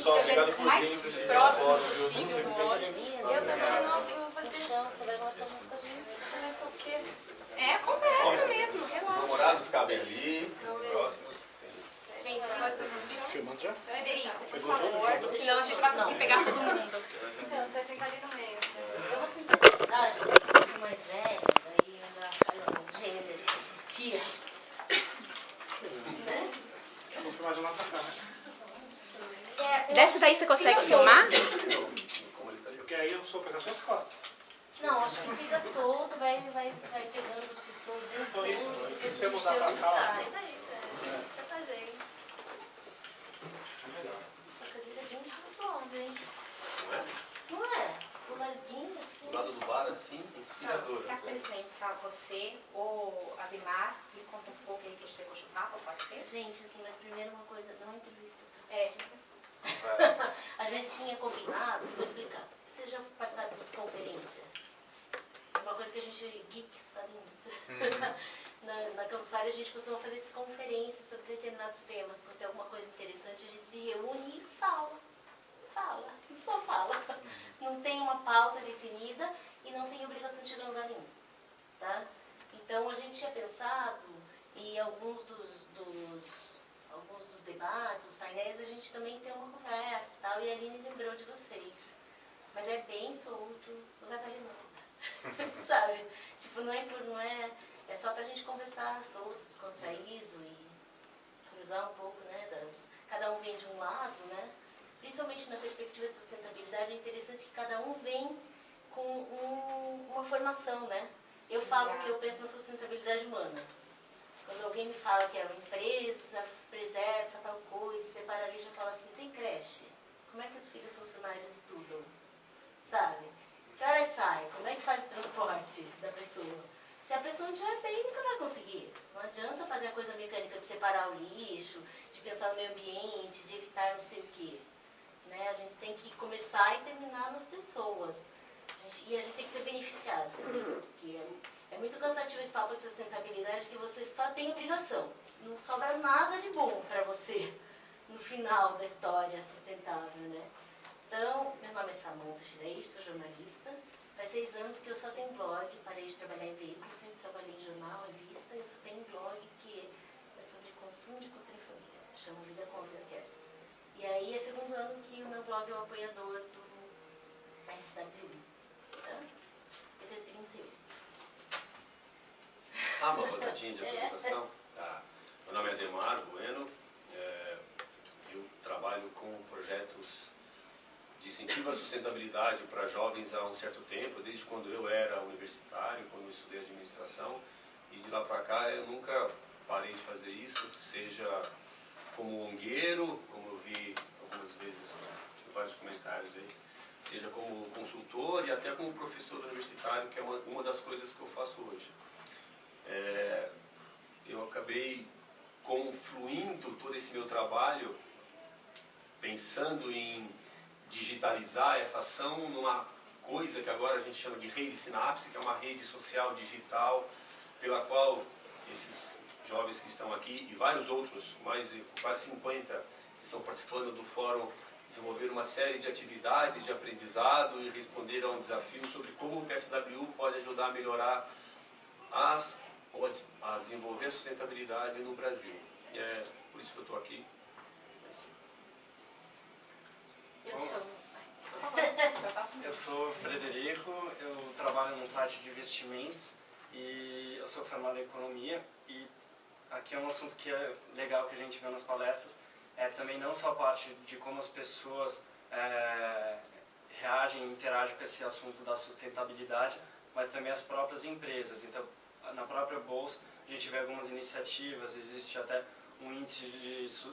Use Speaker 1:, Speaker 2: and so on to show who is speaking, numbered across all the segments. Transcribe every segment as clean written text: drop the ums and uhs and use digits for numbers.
Speaker 1: pessoal, obrigado por
Speaker 2: mais
Speaker 1: vir para esse
Speaker 2: próximo
Speaker 1: relatório.
Speaker 2: possível do óleo.
Speaker 3: Eu também não vou fazer. Você vai conversar junto com a gente.
Speaker 2: Conversa o quê? É, conversa mesmo,
Speaker 1: Os
Speaker 2: relaxa.
Speaker 1: namorados cabem ali, próximos.
Speaker 2: Gente,
Speaker 4: Filmando já?
Speaker 2: Frederico, por favor, senão a gente vai conseguir pegar todo mundo.
Speaker 3: Então, você vai sentar ali no meio. Eu vou sentar na verdade, porque eu sou mais velha, daí ainda faz um gênero de tia. Né?
Speaker 4: Eu vou filmar de lá pra cá, né?
Speaker 2: Dessa daí você consegue filmar?
Speaker 4: Porque aí eu sou pegar suas costas.
Speaker 3: Não, acho que fica solto, vai pegando as pessoas bem
Speaker 4: Então
Speaker 3: solto.
Speaker 4: isso, se eu mudar pra cá, ó.
Speaker 3: Pra fazer. Essa cadeira é bem razoável, hein?
Speaker 1: Não é?
Speaker 3: Não é? Do ladinho assim.
Speaker 1: Do lado do bar, assim, inspirador.
Speaker 2: Se apresenta você ou Ademar e conta um pouco aí do Seco Chupapa, pode ser?
Speaker 3: Gente, assim, mas primeiro uma coisa, não é entrevista.
Speaker 2: É.
Speaker 3: A gente tinha combinado, vou explicar. Vocês já participaram de desconferência? É uma coisa que a gente, geeks, fazem muito. Na Campus Party a gente costuma fazer desconferência sobre determinados temas. Quando tem alguma coisa interessante, a gente se reúne e fala. Fala, e só fala. Não tem uma pauta definida e não tem obrigação de chegar em lugar nenhum. Tá? Então a gente tinha pensado, e alguns dos debates, os painéis, a gente também tem uma conversa e tal, e a Aline lembrou de vocês. Mas é bem solto, não vai valer nada. Sabe? Tipo, é só pra gente conversar solto, descontraído e cruzar um pouco, né, cada um vem de um lado, né? Principalmente na perspectiva de sustentabilidade, é interessante que cada um vem com uma formação, né? Eu falo que eu penso na sustentabilidade humana. Quando alguém me fala que é uma empresa, preserva tal coisa, separa ali, já fala assim, tem creche? Como é que os filhos funcionários estudam? Sabe? Que horas sai? Como é que faz o transporte da pessoa? Se a pessoa não estiver bem, nunca vai conseguir. Não adianta fazer a coisa mecânica de separar o lixo, de pensar no meio ambiente, de evitar não sei o quê. Né? A gente tem que começar e terminar nas pessoas. E a gente tem que ser beneficiado. Porque é muito cansativo esse papo de sustentabilidade que você só tem obrigação. Não sobra nada de bom para você no final da história sustentável, né? Então, meu nome é Samantha Chirei, sou jornalista. Faz 6 anos que eu só tenho blog, parei de trabalhar em veículo, sempre trabalhei em jornal, revista, eu só tenho blog que é sobre consumo de cultura e família, chama Vida com Vida Quer. E aí é 2º ano que o meu blog é o apoiador do SWU. Tá? Eu tenho 38.
Speaker 1: Ah, uma rodadinha de apresentação? Tá. Meu nome é Ademar Bueno, eu trabalho com projetos de incentivo à sustentabilidade para jovens há um certo tempo, desde quando eu era universitário, quando eu estudei administração, e de lá para cá eu nunca parei de fazer isso, seja como ongueiro, como eu vi algumas vezes, tive vários comentários aí, seja como consultor e até como professor universitário, que é uma das coisas que eu faço hoje. Eu acabei confluindo todo esse meu trabalho pensando em digitalizar essa ação numa coisa que agora a gente chama de rede Sinapse, que é uma rede social digital pela qual esses jovens que estão aqui e vários outros, mais de quase 50, que estão participando do fórum, desenvolveram uma série de atividades de aprendizado e responderam a um desafio sobre como o PSWU pode ajudar a melhorar a desenvolver a sustentabilidade no Brasil. E é por isso que eu estou aqui.
Speaker 5: Eu sou o Frederico, eu trabalho num site de investimentos e eu sou formado em economia, e aqui é um assunto que é legal que a gente vê nas palestras, é também não só a parte de como as pessoas reagem e interagem com esse assunto da sustentabilidade, mas também as próprias empresas. Então, na própria Bolsa, a gente vê algumas iniciativas, existe até um índice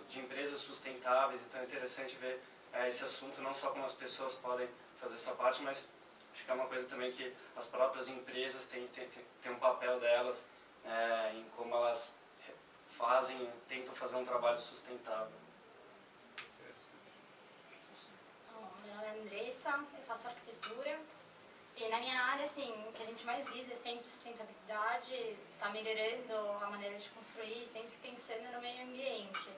Speaker 5: de empresas sustentáveis, então é interessante ver esse assunto, não só como as pessoas podem fazer sua parte, mas acho que é uma coisa também que as próprias empresas têm um papel delas em como elas tentam fazer um trabalho sustentável.
Speaker 6: Meu nome é Andressa, eu faço arquitetura. E na minha área, assim, o que a gente mais visa é sempre sustentabilidade, tá melhorando a maneira de construir, sempre pensando no meio ambiente.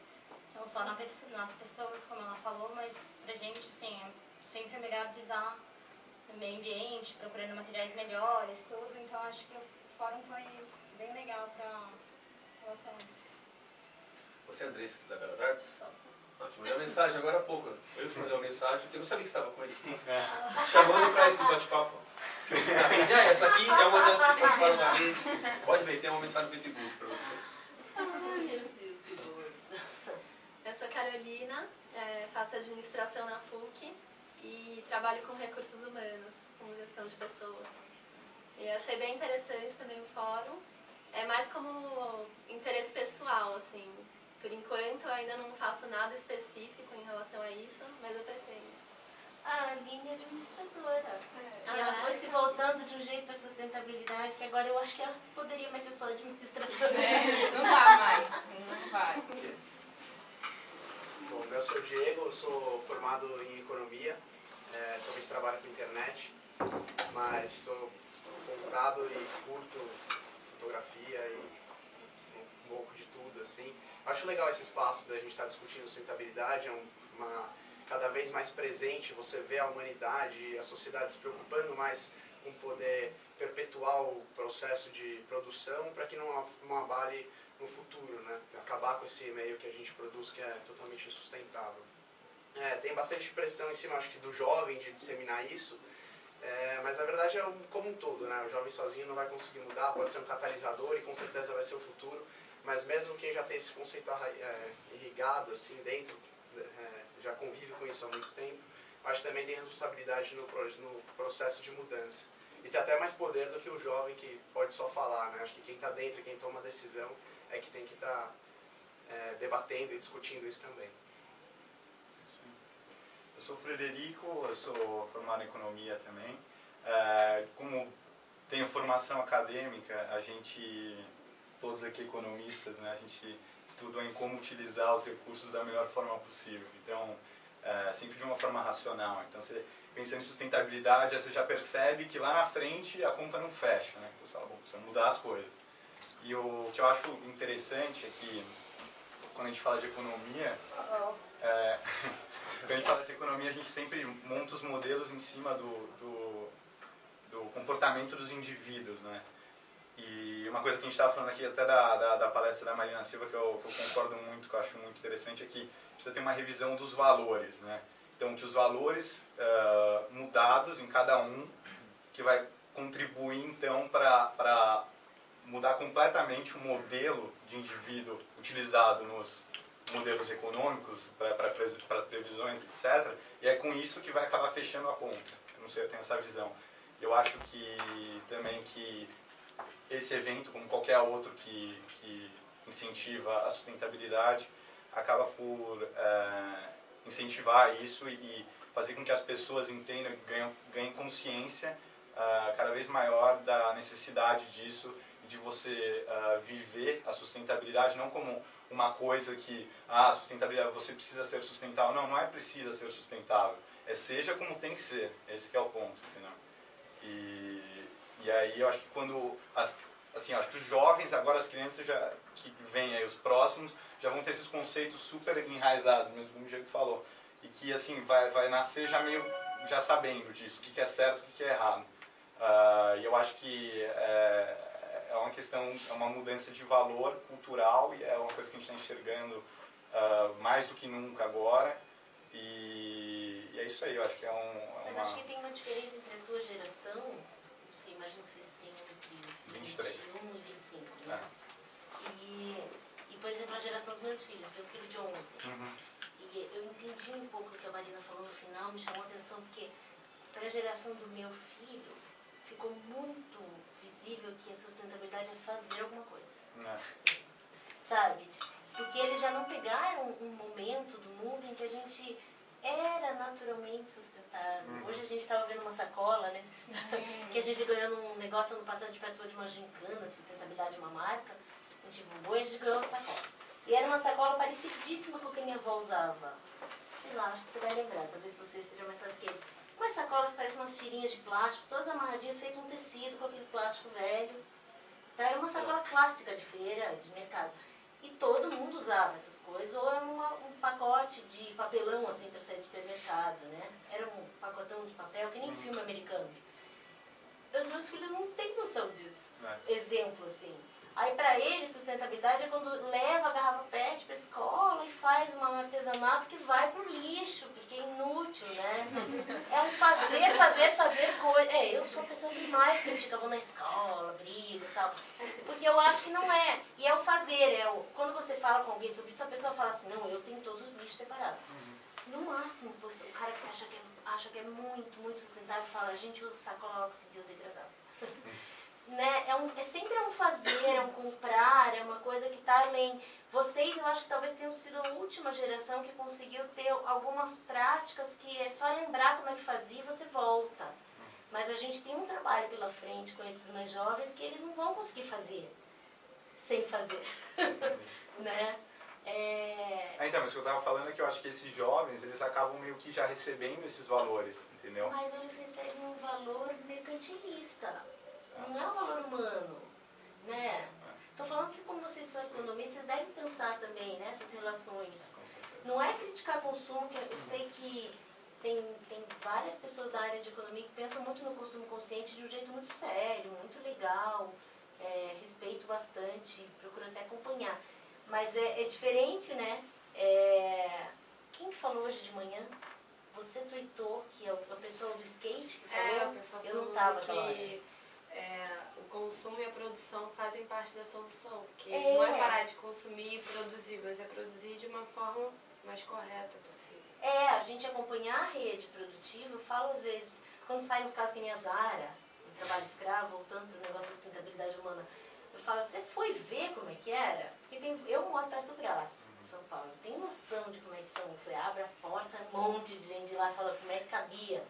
Speaker 6: Não só nas pessoas, como ela falou, mas para gente, assim, é sempre melhor visar o meio ambiente, procurando materiais melhores, tudo. Então acho que o fórum foi bem legal para relações.
Speaker 1: Você é Andressa aqui da Belas Artes? Não, te mandei uma mensagem agora há pouco. Eu te mandei uma mensagem porque eu não sabia que você estava com eles. Chamando para esse bate-papo. Essa aqui é uma das que pode falar uma. Pode ler, tem uma mensagem no Facebook para você.
Speaker 7: Ai, meu Deus, que doido. Eu sou Carolina, faço administração na PUC e trabalho com recursos humanos, com gestão de pessoas. E eu achei bem interessante também o fórum. É mais como interesse pessoal, assim. Por enquanto eu ainda não faço nada específico em relação a isso, mas eu pretendo.
Speaker 3: A Aline é administradora. E ela foi se voltando de um jeito para sustentabilidade, que agora eu acho que ela poderia mais ser só administradora.
Speaker 2: Não vai mais, não vai.
Speaker 4: Bom, eu sou o Diego, eu sou formado em economia, também trabalho com internet, mas sou voltado e curto fotografia e um pouco de tudo, assim. Acho legal esse espaço da gente estar discutindo sustentabilidade, cada vez mais presente, você vê a humanidade e a sociedade se preocupando mais com poder perpetuar o processo de produção para que não abale no futuro, né? Acabar com esse meio que a gente produz que é totalmente insustentável. Tem bastante pressão em cima, acho que do jovem de disseminar isso, mas na verdade é como um todo, né? O jovem sozinho não vai conseguir mudar, pode ser um catalisador e com certeza vai ser o futuro, mas mesmo quem já tem esse conceito irrigado assim dentro, já convive com isso há muito tempo, acho que também tem responsabilidade no processo de mudança. E tem até mais poder do que o jovem que pode só falar, né? Acho que quem está dentro, quem toma a decisão, é que tem que estar debatendo e discutindo isso também.
Speaker 8: Eu sou o Frederico, eu sou formado em economia também. Como tenho formação acadêmica, a gente, todos aqui economistas, né, a gente estudou em como utilizar os recursos da melhor forma possível. Então, sempre de uma forma racional. Então, você pensando em sustentabilidade, você já percebe que lá na frente a conta não fecha, né? Então você fala, bom, precisa mudar as coisas. E o que eu acho interessante é que, quando a gente fala de economia, quando a gente fala de economia, a gente sempre monta os modelos em cima do comportamento dos indivíduos, né? E uma coisa que a gente estava falando aqui até da palestra da Marina Silva, que eu concordo muito, que eu acho muito interessante, é que precisa ter uma revisão dos valores, né? Então, que os valores mudados em cada um, que vai contribuir, então, para mudar completamente o modelo de indivíduo utilizado nos modelos econômicos, para as previsões, etc. E é com isso que vai acabar fechando a conta. Eu não sei, eu tenho essa visão. Eu acho que também que esse evento, como qualquer outro que incentiva a sustentabilidade, acaba por incentivar isso e fazer com que as pessoas entendam, ganhem consciência cada vez maior da necessidade disso e de você viver a sustentabilidade não como uma coisa que a sustentabilidade você precisa ser sustentável. Não, não é precisa ser sustentável. Seja como tem que ser. Esse que é o ponto, entendeu? E aí eu acho que quando assim, acho que os jovens, agora as crianças que vêm aí, os próximos, já vão ter esses conceitos super enraizados, mesmo como o Diego falou. E que assim, vai nascer já sabendo disso, o que é certo, o que é errado. E eu acho que é uma questão, é uma mudança de valor cultural e é uma coisa que a gente está enxergando mais do que nunca agora. E é isso aí, eu acho que
Speaker 3: Mas acho que tem uma diferença entre a tua geração, não sei, imagino que vocês tenham entre 21 e 25, né? E, por exemplo, a geração dos meus filhos, eu tenho um filho de 11. E eu entendi um pouco o que a Marina falou no final, me chamou a atenção, porque para a geração do meu filho, ficou muito visível que a sustentabilidade é fazer alguma coisa. Sabe? Porque eles já não pegaram um momento do mundo em que a gente era naturalmente sustentável. Hoje a gente estava vendo uma sacola, né? Que a gente ganhou num negócio ano passado, a gente participou de uma gincana de sustentabilidade de uma marca. A gente voou e a gente ganhou uma sacola. E era uma sacola parecidíssima com o que a minha avó usava. Sei lá, acho que você vai lembrar, talvez você seja mais fácil que eles. Umas sacolas que parecem umas tirinhas de plástico, todas amarradinhas, feito um tecido com aquele plástico velho. Então era uma sacola clássica de feira, de mercado. E todo mundo usava essas coisas, ou era um pacote de papelão assim para sair do supermercado. separado, né? Era um pacotão de papel, que nem filme americano. Os meus filhos não têm noção disso. Exemplo, assim. Aí pra eles, sustentabilidade é quando leva a garrafa PET pra escola e faz um artesanato que vai pro lixo, porque é inútil, né? É um fazer coisa. Eu sou a pessoa que mais critica, vou na escola, brigo e tal. Porque eu acho que não é. E é o fazer, quando você fala com alguém sobre isso, a pessoa fala assim, não, eu tenho todos os lixos separados. No máximo, o cara que você acha que é muito, muito sustentável fala, a gente usa sacola oxibiodegradável. Né? É sempre um fazer, é um comprar, é uma coisa que está além. Vocês, eu acho que talvez tenham sido a última geração que conseguiu ter algumas práticas que é só lembrar como é que fazia e você volta. Mas a gente tem um trabalho pela frente com esses mais jovens que eles não vão conseguir fazer sem fazer. Né?
Speaker 8: Então, mas o que eu estava falando é que eu acho que esses jovens, eles acabam meio que já recebendo esses valores, entendeu?
Speaker 3: Mas eles recebem um valor mercantilista. Não é um valor humano, né? Estou falando que como vocês são economistas, vocês devem pensar também nessas relações. Não é criticar consumo, que eu sei que tem várias pessoas da área de economia que pensam muito no consumo consciente de um jeito muito sério, muito legal, respeito bastante, procuro até acompanhar. Mas é diferente, né? Quem que falou hoje de manhã? Você tweetou que é a pessoa do skate que falou?
Speaker 9: O pessoal
Speaker 3: eu não estava
Speaker 9: que o consumo e a produção fazem parte da solução. Porque não é parar de consumir e produzir, mas é produzir de uma forma mais correta possível.
Speaker 3: A gente acompanhar a rede produtiva, eu falo às vezes, quando saem os casos que nem a Zara, do trabalho escravo, voltando para o negócio da sustentabilidade humana, eu falo, você foi ver como é que era? Porque eu moro perto do Brás, em São Paulo, tem noção de como é que são, você abre a porta, um monte de gente lá, você fala como é que cabia.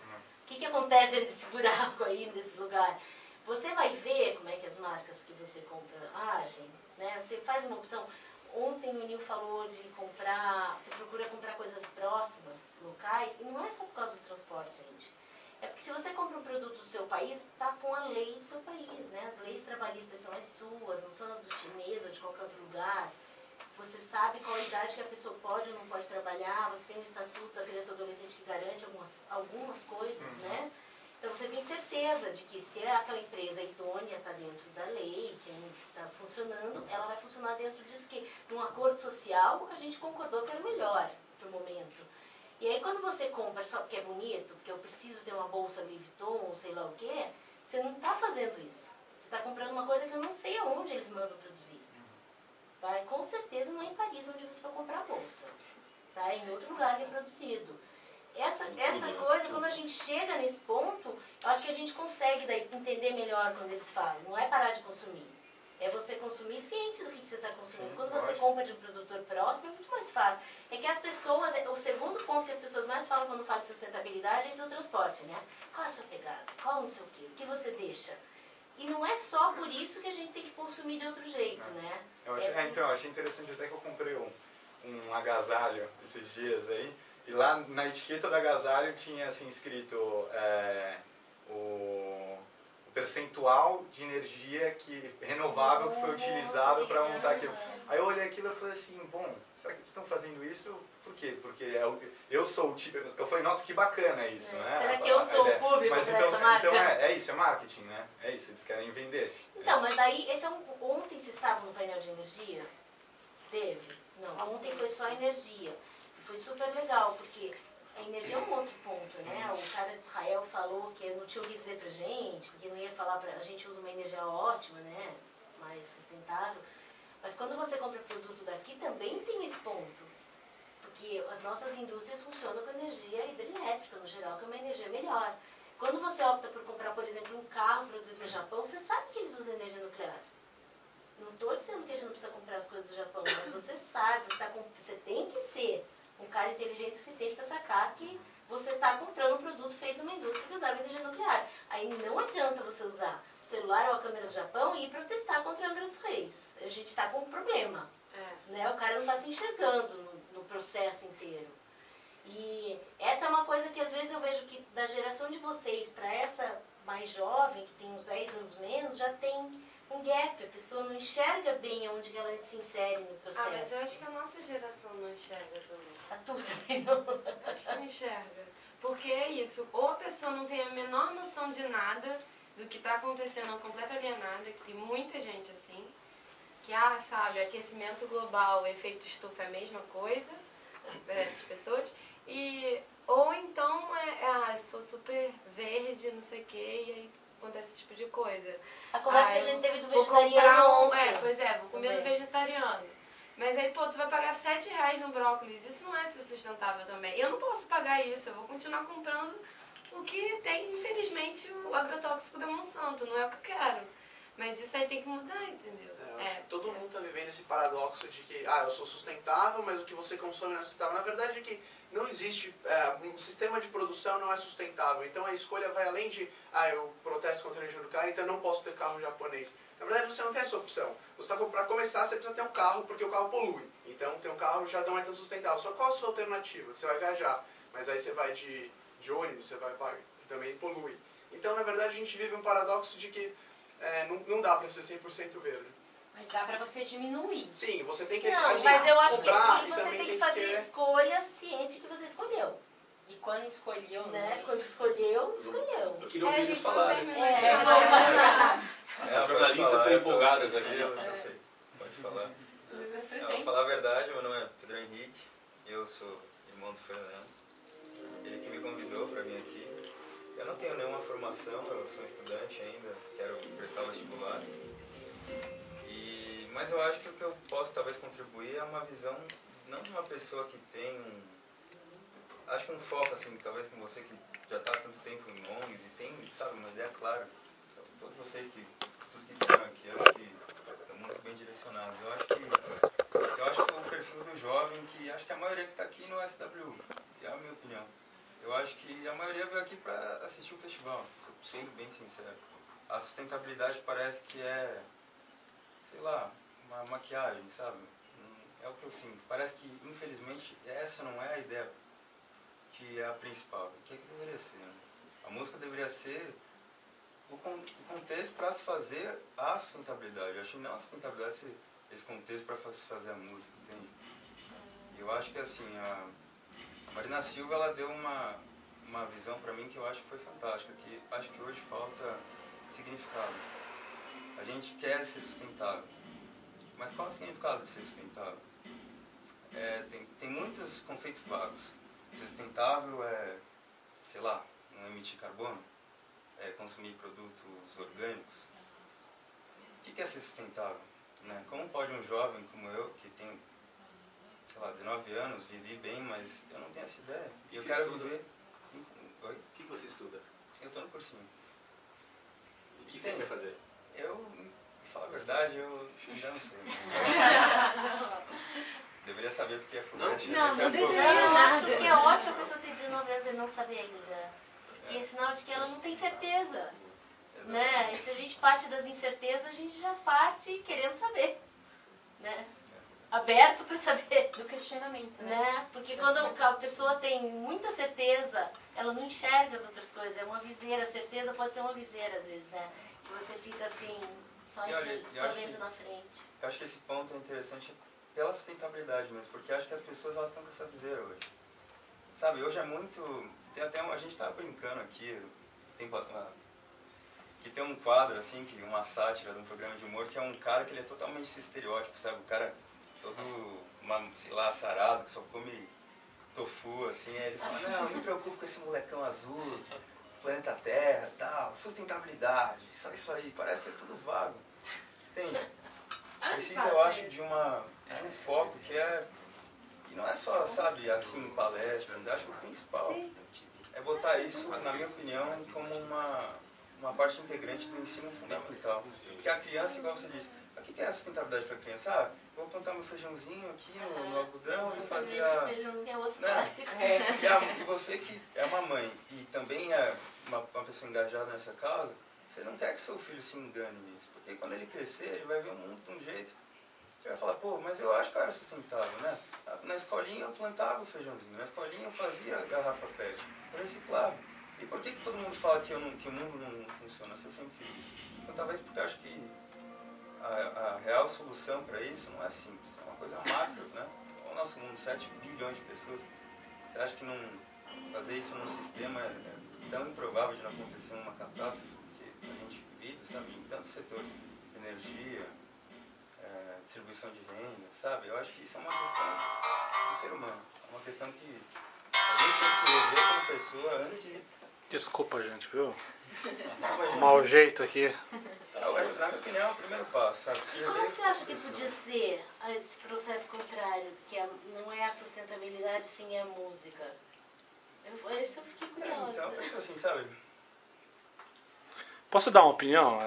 Speaker 3: O que acontece dentro desse buraco aí, desse lugar? Você vai ver como é que as marcas que você compra agem, né? Você faz uma opção. Ontem o Nil falou de comprar, você procura comprar coisas próximas, locais, e não é só por causa do transporte, gente. É porque se você compra um produto do seu país, está com a lei do seu país, né? As leis trabalhistas são as suas, não são as do chinês ou de qualquer outro lugar. Você sabe qual a idade que a pessoa pode ou não pode trabalhar, você tem o estatuto da criança e adolescente que garante algumas coisas, né? Então você tem certeza de que se aquela empresa idônea está dentro da lei, que está funcionando, ela vai funcionar dentro disso que, num acordo social, a gente concordou que era o melhor para o momento. E aí quando você compra só porque é bonito, porque eu preciso ter uma bolsa Louis Vuitton, ou sei lá o quê, você não está fazendo isso. Você está comprando uma coisa que eu não sei aonde eles mandam produzir. Tá? E com certeza não é em Paris onde você vai comprar a bolsa. Tá? É em outro lugar que é produzido. Essa coisa, quando a gente chega nesse ponto, eu acho que a gente consegue daí entender melhor quando eles falam. Não é parar de consumir. É você consumir ciente do que você está consumindo. Quando você compra de um produtor próximo, é muito mais fácil. É que as pessoas, o segundo ponto que as pessoas mais falam quando falam de sustentabilidade é isso do transporte, né? Qual é a sua pegada? Qual não sei o quê? O que você deixa? E não é só por isso que a gente tem que consumir de outro jeito, né?
Speaker 8: Então, eu achei interessante até que eu comprei um agasalho esses dias aí. E lá na etiqueta do agasalho tinha assim escrito o percentual de energia renovável que foi utilizado para montar aquilo. Aí eu olhei aquilo e falei assim, bom, será que eles estão fazendo isso? Por quê? Porque eu sou o tipo... Eu falei, nossa, que bacana isso, né?
Speaker 3: Será que eu sou o público
Speaker 8: mas
Speaker 3: para essa marca?
Speaker 8: Então é isso, é marketing, né? É isso, eles querem vender.
Speaker 3: Então, mas daí, ontem vocês estavam no painel de energia? Teve? Não, ontem foi só energia. Foi super legal, porque a energia é um outro ponto, né? O cara de Israel falou que não tinha o que dizer pra gente, porque não ia falar a gente usa uma energia ótima, né? Mais sustentável. Mas quando você compra produto daqui, também tem esse ponto. Porque as nossas indústrias funcionam com energia hidrelétrica, no geral, que é uma energia melhor. Quando você opta por comprar, por exemplo, um carro produzido no Japão, você sabe que eles usam energia nuclear. Não estou dizendo que a gente não precisa comprar as coisas do Japão, mas você sabe, você tem que ser um cara inteligente o suficiente para sacar que você está comprando um produto feito numa indústria que usava energia nuclear. Aí não adianta você usar o celular ou a câmera do Japão e ir protestar contra a Angra dos Reis. A gente está com um problema. Né? O cara não está se enxergando no processo inteiro. E essa é uma coisa que às vezes eu vejo que da geração de vocês para essa mais jovem, que tem uns 10 anos menos, já tem um gap, a pessoa não enxerga bem onde ela se insere no processo.
Speaker 9: Mas eu acho que a nossa geração não enxerga também.
Speaker 3: A tua também não.
Speaker 9: Acho que não enxerga. Porque é isso, ou a pessoa não tem a menor noção de nada do que está acontecendo, é completa alienada, que tem muita gente assim, que, sabe, aquecimento global, efeito estufa é a mesma coisa para essas pessoas, ou então eu sou super verde, não sei o que, e aí acontece esse tipo de coisa.
Speaker 3: A conversa que a gente teve do
Speaker 9: vou
Speaker 3: vegetariano
Speaker 9: comprar
Speaker 3: ontem.
Speaker 9: Pois é, vou comer no vegetariano. Mas aí, pô, tu vai pagar R$7 no brócolis, isso não é ser sustentável também. Eu não posso pagar isso, eu vou continuar comprando o que tem, infelizmente, o agrotóxico da Monsanto, não é o que eu quero. Mas isso aí tem que mudar, entendeu?
Speaker 4: Eu acho que todo mundo está vivendo esse paradoxo de que, eu sou sustentável, mas o que você consome não é sustentável. Na verdade é que não existe, um sistema de produção não é sustentável. Então a escolha vai além de, eu protesto contra a energia nuclear, então eu não posso ter carro japonês. Na verdade você não tem essa opção. Para começar você precisa ter um carro, porque o carro polui. Então ter um carro já não é tão sustentável. Só qual a sua alternativa? Você vai viajar, mas aí você vai de ônibus, você vai para que também polui. Então na verdade a gente vive um paradoxo de que não dá para ser 100% verde.
Speaker 2: Mas dá pra você diminuir.
Speaker 4: Sim, você tem que
Speaker 3: Não, mas eu acho que
Speaker 4: comprar
Speaker 3: aqui
Speaker 4: e
Speaker 3: você
Speaker 4: também
Speaker 3: tem que fazer
Speaker 4: querer.
Speaker 3: escolhas ciente que você escolheu.
Speaker 2: E quando escolheu,
Speaker 3: Né? Quando escolheu, escolheu.
Speaker 1: Eu queria ouvir eles falarem.
Speaker 8: As
Speaker 1: jornalistas são empolgadas aqui.
Speaker 8: Pode falar. Vou falar a verdade, meu nome é Pedro Henrique, eu sou irmão do Fernando. Ele que me convidou para vir aqui. Eu não tenho nenhuma formação, eu sou estudante ainda, quero prestar o vestibular. Mas eu acho que o que eu posso talvez contribuir é uma visão, não de uma pessoa que tem acho que um foco assim, talvez com você que já está há tanto tempo em ONGs e tem, sabe, uma ideia clara. Então, todos vocês tudo que disseram aqui, eu acho que estão muito bem direcionados. Eu acho que sou o perfil do jovem que acho que a maioria que está aqui no SWU, é a minha opinião. Eu acho que a maioria veio aqui para assistir o festival, sendo bem sincero. A sustentabilidade parece que é, sei lá, uma maquiagem, sabe? É o que eu sinto. Parece que, infelizmente, essa não é a ideia que é a principal. O que é que deveria ser? Né? A música deveria ser o contexto para se fazer a sustentabilidade. Eu acho que não a sustentabilidade ser esse contexto para se fazer a música, entende? E eu acho que, assim, a Marina Silva, ela deu uma visão para mim que eu acho que foi fantástica, que acho que hoje falta significado. A gente quer ser sustentável. Mas qual é o significado de ser sustentável? Tem muitos conceitos vagos. Ser sustentável é, sei lá, não emitir carbono, é consumir produtos orgânicos. O que é ser sustentável? Né? Como pode um jovem como eu, que tem, sei lá, 19 anos, viver bem, mas eu não tenho essa ideia. E eu quero viver... Oi?
Speaker 1: O que você estuda?
Speaker 8: Eu estou no cursinho.
Speaker 1: O que você quer fazer?
Speaker 8: Pra falar a verdade, eu ainda não sei. Deveria saber porque é FUVEST.
Speaker 9: Não deveria.
Speaker 3: Eu acho que é ótimo a pessoa ter 19 anos e não saber ainda. Porque é sinal de que ela não tem certeza. Né? E se a gente parte das incertezas, a gente já parte querendo saber. Né? Aberto para saber.
Speaker 2: Do questionamento,
Speaker 3: né? Porque quando a pessoa tem muita certeza, ela não enxerga as outras coisas. É uma viseira. A certeza pode ser uma viseira, às vezes, né? E você fica assim, só vendo na frente.
Speaker 8: Eu acho que esse ponto é interessante pela sustentabilidade mesmo, porque acho que as pessoas elas estão com essa viseira hoje. Sabe, hoje é muito... a gente estava brincando aqui, que tem um quadro, assim, uma sátira de um programa de humor, que é um cara que ele é totalmente esse estereótipo, sabe? O cara todo, sei lá, sarado, que só come tofu, assim, aí ele fala, não me preocupo com esse molecão azul, planeta Terra, tal, sustentabilidade, só isso aí, parece que é tudo vago, entende? Precisa, eu acho, de um foco que é, e não é só, sabe, assim, palestras, eu acho que o principal é botar isso, na minha opinião, como uma parte integrante do ensino fundamental. Porque a criança, igual você disse, o que é a sustentabilidade para a criança? Vou plantar meu feijãozinho aqui no algodão e fazer a...
Speaker 3: Feijãozinho é outro
Speaker 8: né?
Speaker 3: plástico.
Speaker 8: E você que é uma mãe e também é uma pessoa engajada nessa causa, você não quer que seu filho se engane nisso. Porque quando ele crescer, ele vai ver o mundo de um jeito. Você vai falar, pô, mas eu acho que eu era sustentável, né? Na escolinha eu plantava o feijãozinho, na escolinha eu fazia garrafa PET, eu reciclava. E por que todo mundo fala que o mundo não funciona? Se eu sempre fiz isso. Então talvez porque eu acho que a real solução para isso não é simples, é uma coisa macro, né? O nosso mundo, 7 bilhões de pessoas, você acha que não fazer isso num sistema tão improvável de não acontecer uma catástrofe que a gente vive, sabe, em tantos setores, energia, distribuição de renda, sabe? Eu acho que isso é uma questão do ser humano, é uma questão que a gente tem que se rever como pessoa antes de...
Speaker 10: Desculpa, gente, viu? Mau jeito aqui.
Speaker 8: Na minha opinião, é o primeiro passo, sabe?
Speaker 3: Como você acha que podia ser esse processo contrário, que não é a sustentabilidade, sim é a música? Eu só fiquei curiosa.
Speaker 8: Então, eu penso assim, sabe?
Speaker 10: Posso dar uma opinião?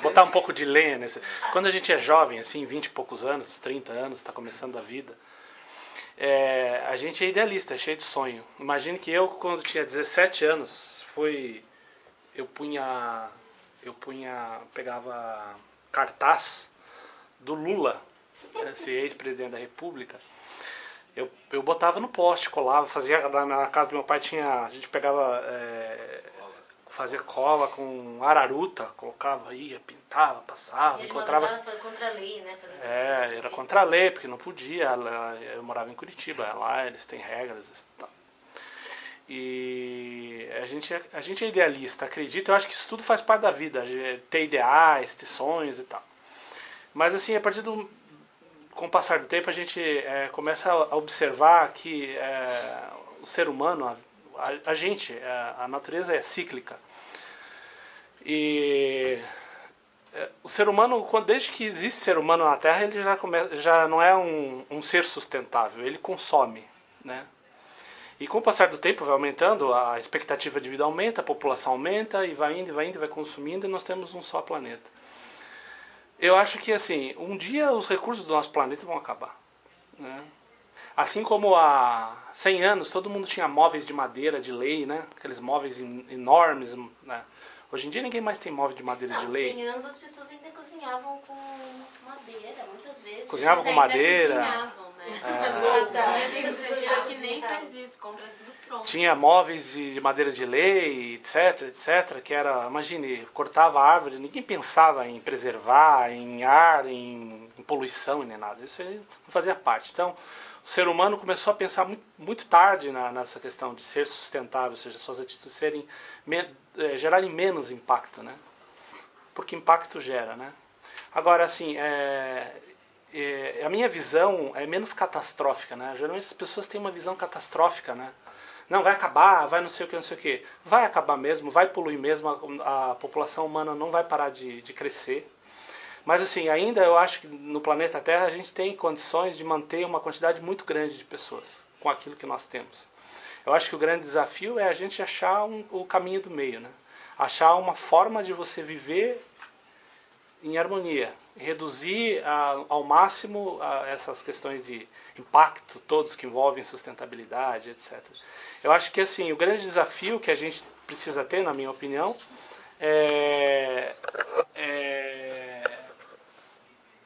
Speaker 10: Botar um pouco de lenha nesse... Quando a gente é jovem, assim, 20 e poucos anos, 30 anos, está começando a vida, a gente é idealista, é cheio de sonho. Imagine que eu, quando tinha 17 anos, pegava cartaz do Lula, esse ex-presidente da República, eu botava no poste, colava, fazia, na casa do meu pai a gente pegava, fazia cola com araruta, colocava, ia, pintava, passava, encontrava...
Speaker 3: Contra a lei, né?
Speaker 10: Era contra a lei, porque não podia, eu morava em Curitiba, lá eles têm regras e tal. E a gente é idealista, acredita, eu acho que isso tudo faz parte da vida, ter ideais, ter sonhos e tal. Mas assim, a partir com o passar do tempo, a gente começa a observar que o ser humano, a natureza é cíclica. E o ser humano, desde que existe ser humano na Terra, ele já não é um ser sustentável, ele consome, né? E com o passar do tempo vai aumentando, a expectativa de vida aumenta, a população aumenta, e vai indo, vai consumindo, e nós temos um só planeta. Eu acho que, assim, um dia os recursos do nosso planeta vão acabar, né? Assim como há 100 anos todo mundo tinha móveis de madeira, de lei, né? Aqueles móveis enormes, né? Hoje em dia ninguém mais tem móvel de madeira de lei.
Speaker 3: Há 100 anos as pessoas ainda cozinhavam com madeira, muitas vezes.
Speaker 10: Cozinhavam com madeira.
Speaker 9: Cozinhavam, né? Que nem faz isso, compra tudo pronto.
Speaker 10: Tinha móveis de madeira de lei, etc, que era, imagine, cortava a árvore, ninguém pensava em preservar, em ar, em poluição, nem nada. Isso aí não fazia parte. Então, o ser humano começou a pensar muito tarde nessa questão de ser sustentável, ou seja, suas atitudes gerarem menos impacto, né? Porque impacto gera, né? Agora, assim, a minha visão é menos catastrófica, né? Geralmente as pessoas têm uma visão catastrófica, né? Não, vai acabar, vai não sei o que, não sei o que. Vai acabar mesmo, vai poluir mesmo, a população humana não vai parar de crescer. Mas assim, ainda eu acho que no planeta Terra a gente tem condições de manter uma quantidade muito grande de pessoas com aquilo que nós temos. Eu acho que o grande desafio é a gente achar o caminho do meio, né? Achar uma forma de você viver em harmonia, reduzir ao máximo essas questões de impacto todos que envolvem sustentabilidade, etc. Eu acho que assim, o grande desafio que a gente precisa ter, na minha opinião, é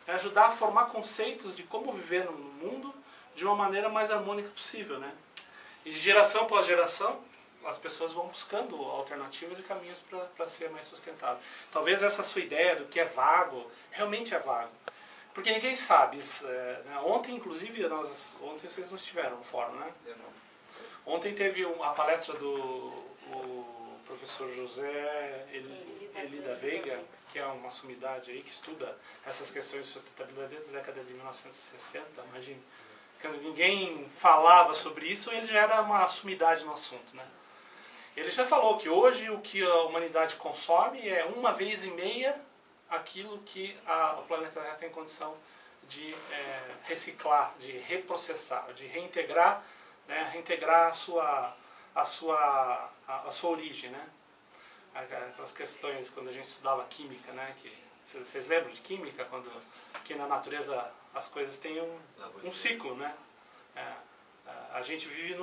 Speaker 10: ajudar a formar conceitos de como viver no mundo de uma maneira mais harmônica possível, né? E de geração após geração, as pessoas vão buscando alternativas e caminhos para ser mais sustentável. Talvez essa sua ideia do que é vago, realmente é vago. Porque ninguém sabe. Né? Ontem, inclusive, ontem vocês não estiveram no fórum, né? Ontem teve a palestra do professor José Elida Veiga, que é uma sumidade aí que estuda essas questões de sustentabilidade desde a década de 1960, imagina. Quando ninguém falava sobre isso, ele já era uma sumidade no assunto, né? Ele já falou que hoje o que a humanidade consome é 1,5 aquilo que o planeta Terra tem condição de reciclar, de reprocessar, de reintegrar, né? Reintegrar a sua origem, né? Aquelas questões quando a gente estudava química, né? Vocês lembram de química? Que na natureza as coisas têm um ciclo, né? A gente vive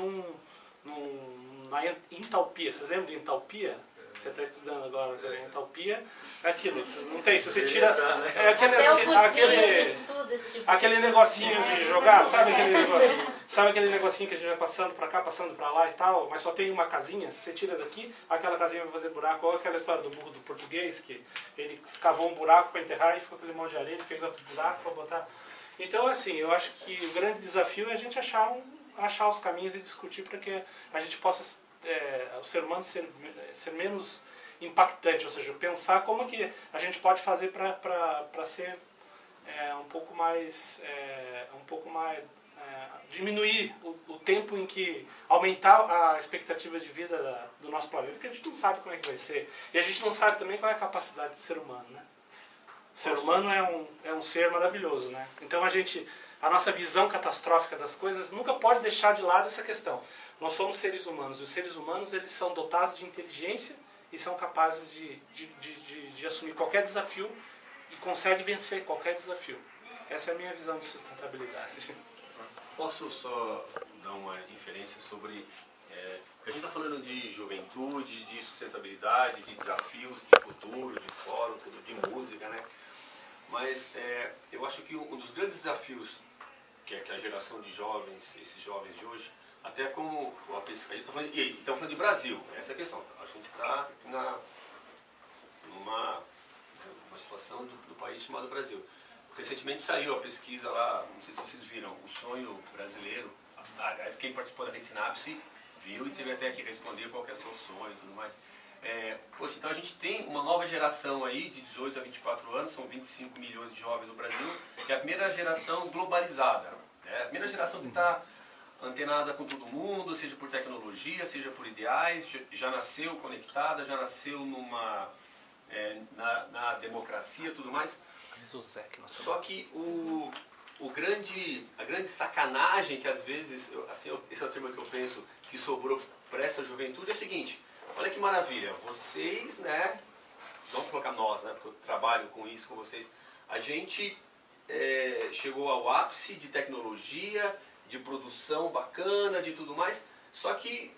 Speaker 10: na entalpia. Vocês lembram de entalpia? Você está estudando agora entalpia. É aquilo, não tem, se você tira... aquele negocinho de jogar, sabe aquele negocinho que a gente vai passando para cá, passando para lá e tal, mas só tem uma casinha, se você tira daqui, aquela casinha vai fazer buraco, ou aquela história do burro do português, que ele cavou um buraco para enterrar e ficou aquele monte de areia, ele fez outro buraco para botar... Então, assim, eu acho que o grande desafio é a gente achar achar os caminhos e discutir para que a gente possa, o ser humano ser menos impactante, ou seja, pensar como que a gente pode fazer para ser um pouco mais diminuir o tempo em que aumentar a expectativa de vida do nosso planeta, porque a gente não sabe como é que vai ser. E a gente não sabe também qual é a capacidade do ser humano, né? O ser humano é um ser maravilhoso, né? Então a nossa visão catastrófica das coisas nunca pode deixar de lado essa questão. Nós somos seres humanos, e os seres humanos eles são dotados de inteligência e são capazes de assumir qualquer desafio e conseguem vencer qualquer desafio. Essa é a minha visão de sustentabilidade.
Speaker 1: Posso só dar uma inferência sobre... porque a gente está falando de juventude, de sustentabilidade, de desafios, de futuro, de fórum, tudo, de música, né? Mas eu acho que um dos grandes desafios que a geração de jovens, esses jovens de hoje, até como a gente está falando de Brasil, essa é a questão. A gente está numa situação do país chamado Brasil. Recentemente saiu a pesquisa lá, não sei se vocês viram, o sonho brasileiro. Aliás, quem participou da Rede Sinapse viu e teve até que responder qual que é o seu sonho e tudo mais. Poxa, então a gente tem uma nova geração aí de 18 a 24 anos, são 25 milhões de jovens no Brasil, que é a primeira geração globalizada, né? A primeira geração que está antenada com todo mundo, seja por tecnologia, seja por ideais, já nasceu conectada, já nasceu na democracia e tudo mais. Só que a grande sacanagem que às vezes, esse é o termo que eu penso, que sobrou para essa juventude é o seguinte: olha que maravilha, vocês, né, vamos colocar nós, né, porque eu trabalho com isso, com vocês, a gente chegou ao ápice de tecnologia, de produção bacana, de tudo mais, só que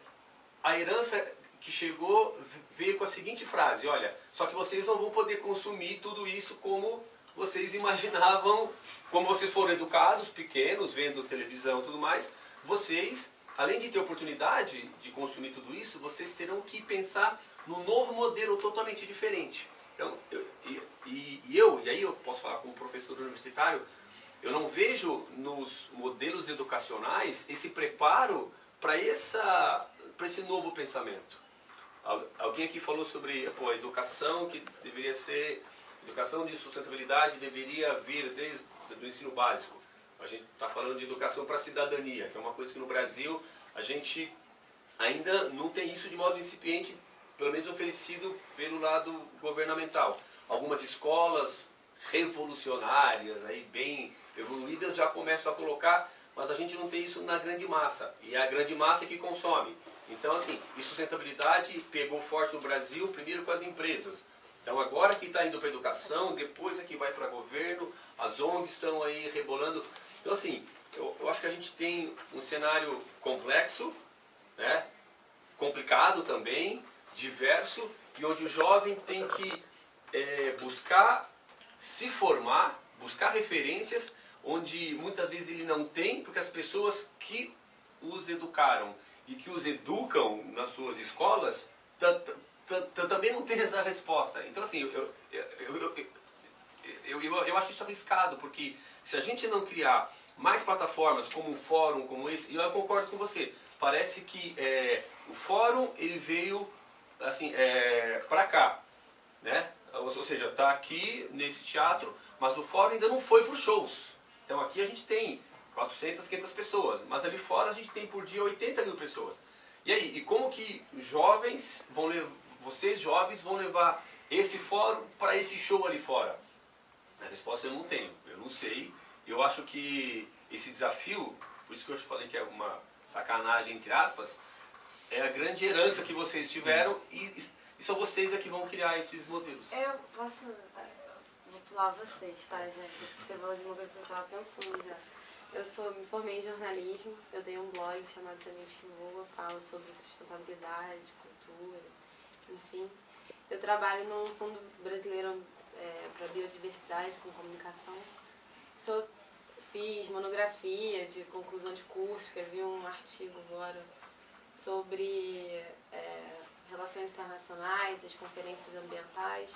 Speaker 1: a herança que chegou veio com a seguinte frase: olha, só que vocês não vão poder consumir tudo isso como vocês imaginavam, como vocês foram educados, pequenos, vendo televisão e tudo mais, vocês, além de ter oportunidade de consumir tudo isso, vocês terão que pensar num novo modelo totalmente diferente. Então, e aí eu posso falar como professor universitário, eu não vejo nos modelos educacionais esse preparo para esse novo pensamento. Alguém aqui falou sobre a educação que deveria ser... Educação de sustentabilidade deveria vir desde o ensino básico. A gente está falando de educação para a cidadania, que é uma coisa que no Brasil a gente ainda não tem isso de modo incipiente, pelo menos oferecido pelo lado governamental. Algumas escolas revolucionárias, aí, bem evoluídas, já começam a colocar, mas a gente não tem isso na grande massa. E é a grande massa que consome. Então, assim, e sustentabilidade pegou forte no Brasil, primeiro com as empresas. Então agora que está indo para a educação, depois é que vai para governo, as ONGs estão aí rebolando. Então assim, eu acho que a gente tem um cenário complexo, né, complicado também, diverso, e onde o jovem tem que buscar se formar, buscar referências, onde muitas vezes ele não tem, porque as pessoas que os educaram e que os educam nas suas escolas também não tem essa resposta. Então assim, eu acho isso arriscado, porque se a gente não criar mais plataformas como um fórum como esse, e eu concordo com você, parece que o fórum ele veio assim, para cá, né? Ou seja, está aqui nesse teatro, mas o fórum ainda não foi para os shows. Então aqui a gente tem 400, 500 pessoas, mas ali fora a gente tem por dia 80 mil pessoas. E aí, e como que jovens vão levar, vocês jovens vão levar esse fórum para esse show ali fora? A resposta eu não tenho, eu não sei. Eu acho que esse desafio, por isso que eu falei que é uma sacanagem entre aspas, é a grande herança que vocês tiveram e são vocês que vão criar esses modelos.
Speaker 9: Eu posso... Vou pular vocês, tá, gente? Você falou de uma coisa que eu estava pensando já. Me formei em jornalismo, eu tenho um blog chamado Semente que Voa, falo sobre sustentabilidade, cultura, enfim. Eu trabalho no Fundo Brasileiro para Biodiversidade com Comunicação. Fiz monografia de conclusão de curso, escrevi um artigo agora sobre relações internacionais, as conferências ambientais.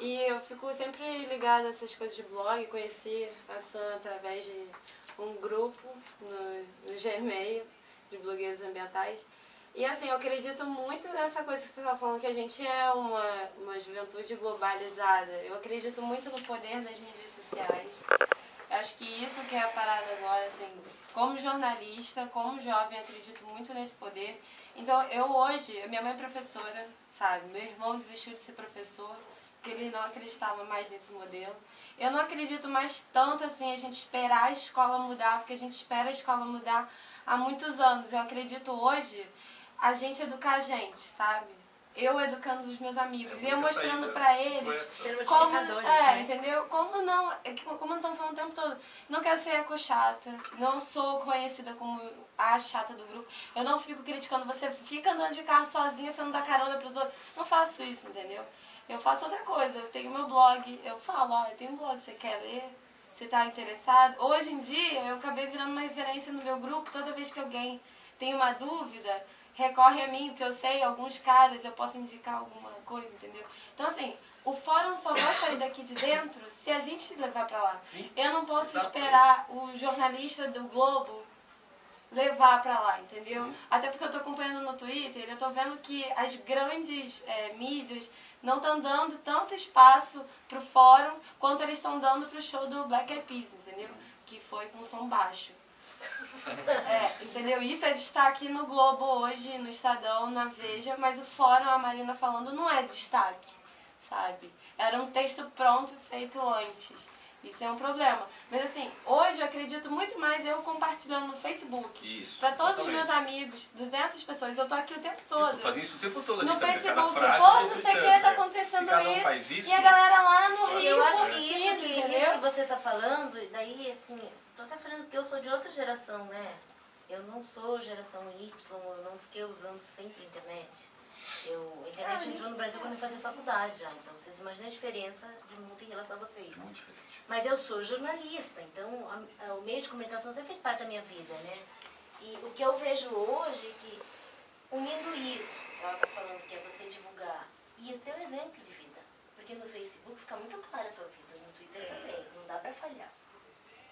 Speaker 9: E eu fico sempre ligada a essas coisas de blog. Conheci a Sam através de um grupo no Gmail de blogueiros ambientais. E assim, eu acredito muito nessa coisa que você está falando, que a gente é uma juventude globalizada. Eu acredito muito no poder das mídias sociais. Eu acho que isso que é a parada agora, assim, como jornalista, como jovem, acredito muito nesse poder. Então, eu hoje, minha mãe é professora, sabe? Meu irmão desistiu de ser professor, porque ele não acreditava mais nesse modelo. Eu não acredito mais tanto, assim, a gente esperar a escola mudar, porque a gente espera a escola mudar há muitos anos. Eu acredito hoje a gente educar a gente, sabe? Eu educando os meus amigos, eu mostrando pra eles
Speaker 7: Ser
Speaker 9: como,
Speaker 7: multiplicadores, né?
Speaker 9: entendeu? Como não estão falando o tempo todo. Não quero ser eco-chata, não sou conhecida como a chata do grupo. Eu não fico criticando, você fica andando de carro sozinha, você não dá carona pros outros. Não faço isso, entendeu? Eu faço outra coisa, eu tenho meu blog, eu falo, ó, eu tenho um blog, você quer ler? Você tá interessado? Hoje em dia, eu acabei virando uma referência no meu grupo, toda vez que alguém tem uma dúvida, recorre a mim, porque eu sei alguns caras, eu posso indicar alguma coisa, entendeu? Então, assim, o fórum só vai sair daqui de dentro se a gente levar pra lá.
Speaker 1: Sim.
Speaker 9: Eu não posso esperar o jornalista do Globo levar pra lá, entendeu? Até porque eu tô acompanhando no Twitter, eu tô vendo que as grandes mídias não estão dando tanto espaço pro fórum quanto eles estão dando pro show do Black Eyed Peas, entendeu? Que foi com som baixo. Entendeu? Isso é destaque no Globo hoje, no Estadão, na Veja, mas o fórum, a Marina falando, não é destaque, sabe? Era um texto pronto, feito antes. Isso é um problema. Mas assim, hoje eu acredito muito mais eu compartilhando no Facebook.
Speaker 1: Isso,
Speaker 9: para todos os
Speaker 1: exatamente.
Speaker 9: meus amigos, 200 pessoas. Eu tô aqui o tempo todo.
Speaker 1: Eu tô fazendo isso o tempo todo
Speaker 9: No
Speaker 1: aqui também,
Speaker 9: Facebook,
Speaker 1: cada frase,
Speaker 9: não sei o que, tá acontecendo
Speaker 1: se cada um
Speaker 9: isso.
Speaker 1: faz isso.
Speaker 9: E a galera lá no
Speaker 3: E
Speaker 9: Rio
Speaker 3: eu acho que
Speaker 9: curtindo,
Speaker 3: isso
Speaker 9: entendeu?
Speaker 3: que você tá falando, e daí assim, tô até falando que eu sou de outra geração, né? Eu não sou geração Y, eu não fiquei usando sempre a internet. A internet entrou no Brasil quando eu fazia faculdade já, então vocês imaginam a diferença de mundo em relação a vocês.
Speaker 1: Muito diferente.
Speaker 3: Mas eu sou jornalista, então o meio de comunicação sempre fez parte da minha vida, né? E o que eu vejo hoje é que, unindo isso, ela está falando que é você divulgar, e o teu exemplo de vida. Porque no Facebook fica muito clara a tua vida, no Twitter também, não dá pra falhar.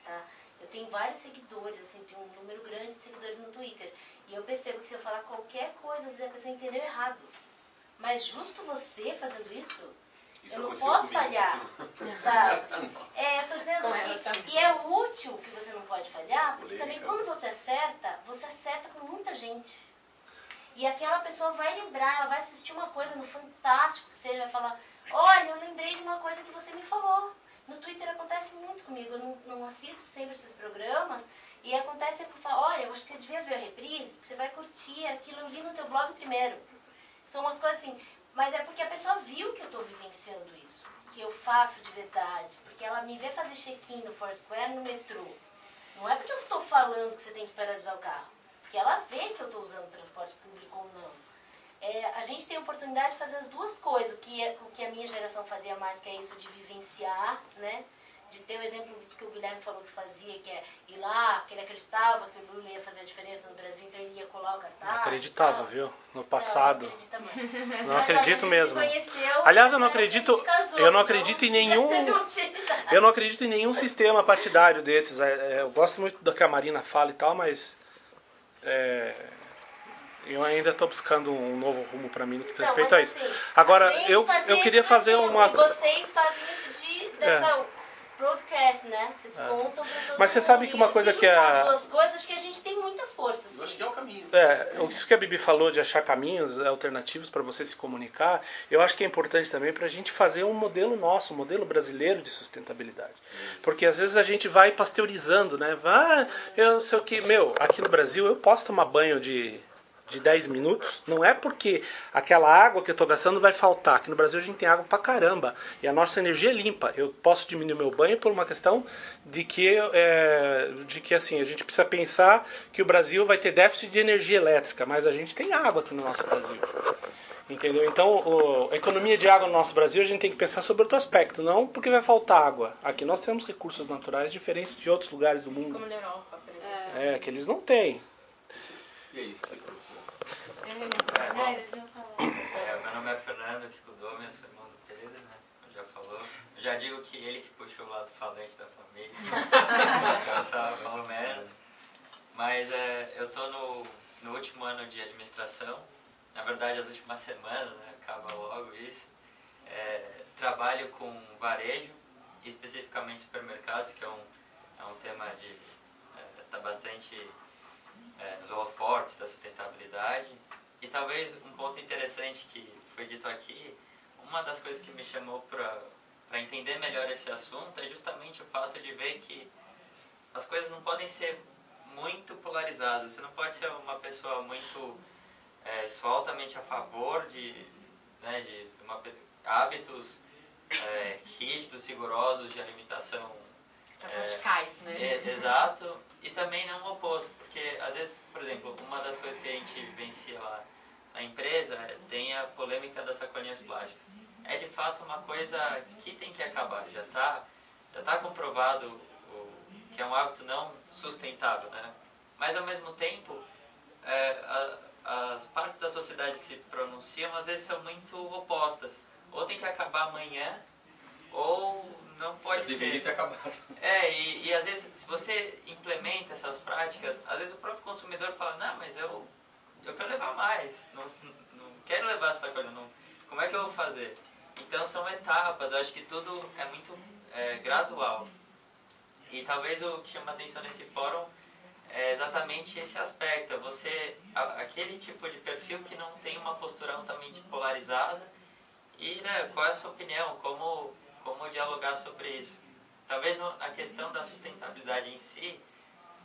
Speaker 3: Tá? Eu tenho vários seguidores, assim, tenho um número grande de seguidores no Twitter. E eu percebo que se eu falar qualquer coisa, às vezes a pessoa entendeu errado. Mas justo você fazendo isso,
Speaker 1: Isso
Speaker 3: eu não
Speaker 1: aconteceu
Speaker 3: posso
Speaker 1: comigo,
Speaker 3: falhar,
Speaker 1: assim.
Speaker 3: sabe?
Speaker 1: Nossa.
Speaker 3: Eu tô dizendo e é útil que você não pode falhar, porque também
Speaker 1: Polêmica.
Speaker 3: quando você acerta com muita gente. E aquela pessoa vai lembrar, ela vai assistir uma coisa no Fantástico, que seja, vai falar, olha, eu lembrei de uma coisa que você me falou. No Twitter acontece muito comigo, eu não assisto sempre esses programas, e acontece que eu falo, olha, eu acho que você devia ver a reprise, porque você vai curtir aquilo, eu li no teu blog primeiro. São umas coisas assim, mas é porque a pessoa viu que eu estou vivenciando isso, que eu faço de verdade, porque ela me vê fazer check-in no Foursquare, no metrô. Não é porque eu estou falando que você tem que parar de usar o carro, porque ela vê que eu estou usando transporte público ou não. A gente tem a oportunidade de fazer as duas coisas, o que a minha geração fazia mais, que é isso de vivenciar, né? De ter o exemplo disso que o Guilherme falou que fazia, que é ir lá, porque ele acreditava que o Lula ia fazer a diferença no Brasil, então ele ia colar o cartaz.
Speaker 10: Não acreditava, viu? No passado.
Speaker 3: Não acredita mais.
Speaker 10: Não acredito mesmo.
Speaker 3: Conheceu,
Speaker 10: Aliás, eu não
Speaker 3: a gente
Speaker 10: acredito.
Speaker 3: casou,
Speaker 10: Eu não
Speaker 3: então
Speaker 10: acredito em
Speaker 3: já
Speaker 10: nenhum.
Speaker 3: teve uma utilidade.
Speaker 10: Eu não acredito em nenhum sistema partidário desses. Eu gosto muito do que a Marina fala e tal, mas eu ainda estou buscando um novo rumo para mim no que diz respeito a isso.
Speaker 3: Assim,
Speaker 10: Agora,
Speaker 3: a gente
Speaker 10: eu
Speaker 3: fazia
Speaker 10: queria
Speaker 3: isso
Speaker 10: fazer
Speaker 3: Brasil,
Speaker 10: uma.
Speaker 3: E vocês fazem isso dessa broadcast, né? Vocês contam pra todo
Speaker 10: Mas você
Speaker 3: mundo.
Speaker 10: sabe que uma
Speaker 3: E
Speaker 10: coisa
Speaker 3: se
Speaker 10: que
Speaker 3: juntar as duas coisas, acho que a gente tem muita força.
Speaker 1: Eu acho que é o caminho.
Speaker 10: Isso que a Bibi falou de achar caminhos alternativos para você se comunicar, eu acho que é importante também para a gente fazer um modelo nosso, um modelo brasileiro de sustentabilidade. Porque às vezes a gente vai pasteurizando, né? Eu sei o que, aqui no Brasil eu posso tomar banho de 10 minutos, não é porque aquela água que eu estou gastando vai faltar. Aqui no Brasil a gente tem água pra caramba e a nossa energia é limpa. Eu posso diminuir meu banho por uma questão de que assim, a gente precisa pensar que o Brasil vai ter déficit de energia elétrica, mas a gente tem água aqui no nosso Brasil. Entendeu? Então, a economia de água no nosso Brasil, a gente tem que pensar sobre outro aspecto, não porque vai faltar água. Aqui nós temos recursos naturais diferentes de outros lugares do mundo.
Speaker 7: Como na Europa, por exemplo.
Speaker 10: Que eles não têm.
Speaker 1: E aí?
Speaker 9: Eles iam falar.
Speaker 11: Meu nome é Fernando, aqui com o Douglas, sou irmão do Pedro, né? Eu já falou. Eu já digo que ele que puxou o lado falante da família. Eu só falo menos. Mas eu estou no último ano de administração. Na verdade, as últimas semanas, né, acaba logo isso. Trabalho com varejo, especificamente supermercados, que é um tema de está bastante nos holofortes da sustentabilidade. E talvez um ponto interessante que foi dito aqui, uma das coisas que me chamou para entender melhor esse assunto é justamente o fato de ver que as coisas não podem ser muito polarizadas. Você não pode ser uma pessoa muito só altamente a favor de hábitos rígidos, rigorosos de alimentação
Speaker 2: radicais, né?
Speaker 11: Exato, e também não o oposto, porque às vezes, por exemplo, uma das coisas que a gente vivencia lá na empresa tem a polêmica das sacolinhas plásticas. É de fato uma coisa que tem que acabar, já tá comprovado que é um hábito não sustentável, né? Mas ao mesmo tempo, as partes da sociedade que se pronunciam às vezes são muito opostas. Ou tem que acabar amanhã, ou não pode ter.
Speaker 1: Deveria ter acabado.
Speaker 11: E às vezes, se você implementa essas práticas, às vezes o próprio consumidor fala, não, mas eu quero levar mais, não quero levar essa coisa, como é que eu vou fazer? Então são etapas, eu acho que tudo é muito gradual. E talvez o que chama atenção nesse fórum é exatamente esse aspecto, aquele tipo de perfil que não tem uma postura altamente polarizada. E qual é a sua opinião? Como dialogar sobre isso? Talvez na questão da sustentabilidade em si,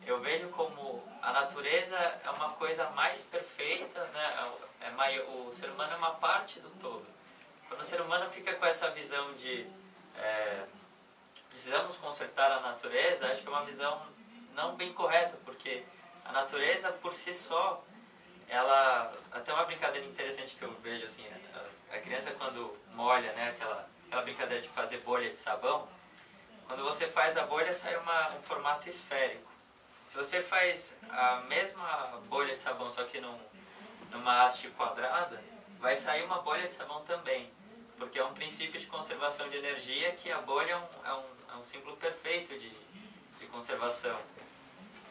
Speaker 11: eu vejo como a natureza é uma coisa mais perfeita, né? O ser humano é uma parte do todo. Quando o ser humano fica com essa visão de precisamos consertar a natureza, acho que é uma visão não bem correta, porque a natureza por si só, até uma brincadeira interessante que eu vejo assim, a criança quando molha, né, aquela brincadeira de fazer bolha de sabão, quando você faz a bolha sai um formato esférico. Se você faz a mesma bolha de sabão, só que numa haste quadrada, vai sair uma bolha de sabão também, porque é um princípio de conservação de energia que a bolha é um símbolo perfeito de conservação.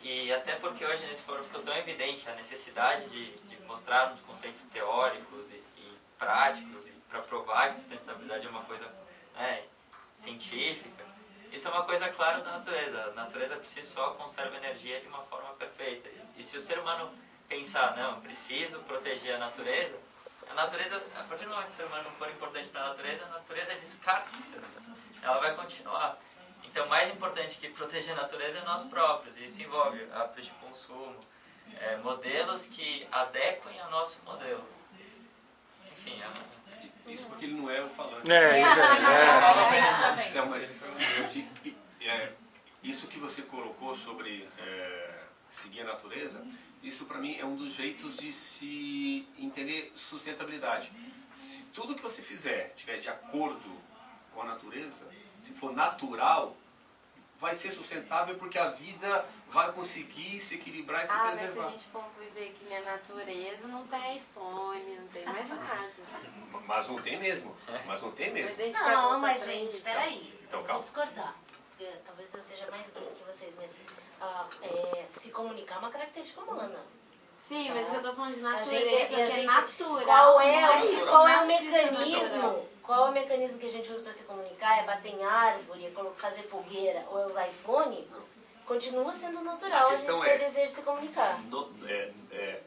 Speaker 11: E até porque hoje nesse fórum ficou tão evidente a necessidade de mostrarmos conceitos teóricos e práticos para provar que sustentabilidade é uma coisa científica. Isso é uma coisa clara da natureza. A natureza por si só conserva energia de uma forma perfeita. E se o ser humano pensar, não, preciso proteger a natureza, a partir do momento que o ser humano não for importante para a natureza descarta o ser humano. Ela vai continuar. Então, mais importante que proteger a natureza é nós próprios. E isso envolve hábitos de consumo, modelos que adequem ao nosso modelo. Enfim,
Speaker 1: isso porque ele não é o falante.
Speaker 2: Também.
Speaker 1: Não, mas isso que você colocou sobre seguir a natureza, isso para mim é um dos jeitos de se entender sustentabilidade. Se tudo que você fizer tiver de acordo com a natureza, se for natural, vai ser sustentável porque a vida vai conseguir se equilibrar e se preservar.
Speaker 9: Mas se a gente for viver que nem a natureza, não tem iPhone, não tem mais nada.
Speaker 1: Mas não tem mesmo.
Speaker 3: Não, mas gente, peraí.
Speaker 1: Então,
Speaker 3: Vou
Speaker 1: calma.
Speaker 3: discordar. Porque talvez eu seja mais gay que vocês, mas se comunicar é uma característica humana.
Speaker 9: Sim,
Speaker 3: Tá?
Speaker 9: mas eu tô falando de
Speaker 3: A
Speaker 9: natureza,
Speaker 3: gente-
Speaker 9: que é
Speaker 3: gente-
Speaker 9: natural.
Speaker 3: Qual é o
Speaker 9: nada disso é natural.
Speaker 3: mecanismo? Qual é o mecanismo que a gente usa para se comunicar? É bater em árvore, fazer fogueira ou é usar iPhone? Continua sendo natural a gente ter desejo de se comunicar.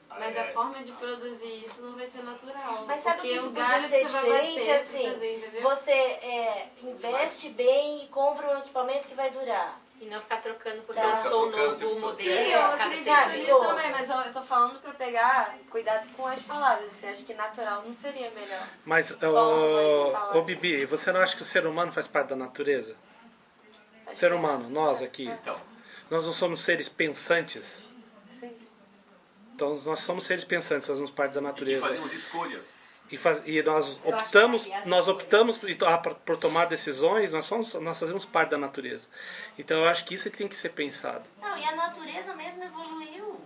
Speaker 9: Mas a forma de produzir isso não vai ser natural.
Speaker 3: Mas sabe o que
Speaker 9: porque
Speaker 3: podia ser
Speaker 9: você vai
Speaker 3: diferente?
Speaker 9: bater,
Speaker 3: Assim,
Speaker 9: fazer, entendeu?
Speaker 3: você investe bem e compra um equipamento que vai durar.
Speaker 2: E não ficar trocando porque
Speaker 3: Tá.
Speaker 2: eu sou o
Speaker 1: Trocando o
Speaker 2: novo
Speaker 1: tempo todo.
Speaker 2: modelo.
Speaker 9: Sim, eu
Speaker 2: cada
Speaker 9: acredito
Speaker 2: 6
Speaker 3: sabe,
Speaker 9: nisso
Speaker 2: meses.
Speaker 9: também, mas eu tô falando pra pegar cuidado com as palavras. Você acha que natural não seria melhor?
Speaker 10: Mas,
Speaker 9: falar
Speaker 10: Bibi, você não acha que o ser humano faz parte da natureza? O ser humano, nós aqui,
Speaker 1: Então,
Speaker 10: nós não somos seres pensantes?
Speaker 9: Sim.
Speaker 10: Então, nós somos seres pensantes, nós somos parte da
Speaker 1: e que
Speaker 10: natureza.
Speaker 1: fazemos escolhas.
Speaker 10: E nós
Speaker 2: acho que
Speaker 10: optamos,
Speaker 2: aliás,
Speaker 10: nós
Speaker 2: escolhas.
Speaker 10: optamos por tomar decisões, nós fazemos parte da natureza. Então eu acho que isso é que tem que ser pensado.
Speaker 3: Não, e a natureza mesmo evoluiu.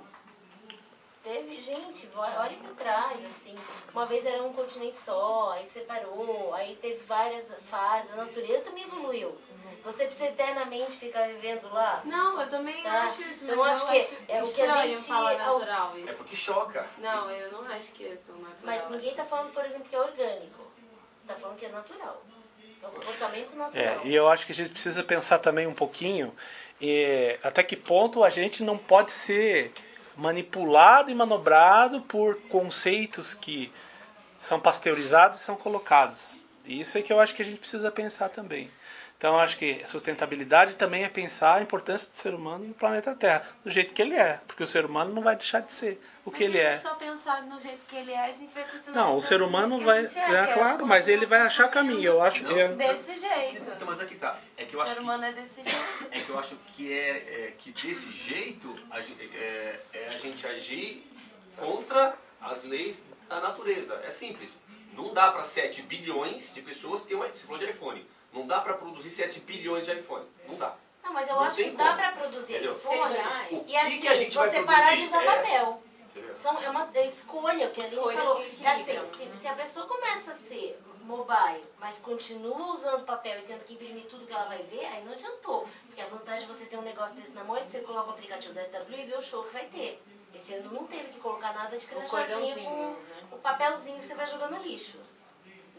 Speaker 3: Teve gente, olhe para trás, assim. uma vez era um continente só, aí separou, aí teve várias fases, a natureza também evoluiu. Você precisa eternamente ficar vivendo lá?
Speaker 9: Não, eu também acho isso,
Speaker 3: então,
Speaker 9: mas
Speaker 3: acho
Speaker 9: eu
Speaker 3: que
Speaker 9: acho
Speaker 3: é o que a
Speaker 9: estranho
Speaker 3: gente
Speaker 9: falar natural isso.
Speaker 1: É porque choca.
Speaker 9: Não, eu não acho que é tão natural.
Speaker 3: Mas ninguém está falando, por exemplo, que é orgânico. Está falando que é natural. É um comportamento natural.
Speaker 10: E eu acho que a gente precisa pensar também um pouquinho até que ponto a gente não pode ser manipulado e manobrado por conceitos que são pasteurizados e são colocados. Isso é que eu acho que a gente precisa pensar também. Então, eu acho que sustentabilidade também é pensar a importância do ser humano no planeta Terra, do jeito que ele é, porque o ser humano não vai deixar de ser o que ele é.
Speaker 9: Mas se a gente só pensar no jeito que ele é, a gente vai continuar
Speaker 10: Não, o ser humano vai, claro, mas ele vai achar caminho, eu acho.
Speaker 9: Desse jeito.
Speaker 1: Então, mas aqui tá. É que eu
Speaker 9: O
Speaker 1: acho
Speaker 9: ser humano é desse jeito.
Speaker 1: É que eu acho que desse jeito a gente agir contra as leis da natureza. É simples. Não dá para 7 bilhões de pessoas ter você falou de iPhone. Não dá para produzir 7 bilhões de iPhone. Não dá.
Speaker 3: Não, mas eu
Speaker 1: Não
Speaker 3: acho que
Speaker 1: tem
Speaker 3: dá
Speaker 1: como.
Speaker 3: para produzir
Speaker 1: Entendeu?
Speaker 3: iPhone.
Speaker 1: O
Speaker 3: E assim,
Speaker 1: que a gente vai
Speaker 3: você parar de
Speaker 1: produzir?
Speaker 3: usar papel.
Speaker 1: Entendeu?
Speaker 3: É uma escolha, o que a gente
Speaker 7: Escolhas
Speaker 3: falou.
Speaker 7: que
Speaker 3: É
Speaker 7: equilibram.
Speaker 3: assim, se a pessoa começa a ser mobile, mas continua usando papel e tendo que imprimir tudo que ela vai ver, aí não adiantou. Porque a vantagem de você ter um negócio desse na mão é que você coloca o aplicativo da SW e vê o show que vai ter. Esse ano não teve que colocar nada de cranchazinho com o papelzinho que você vai jogar no lixo.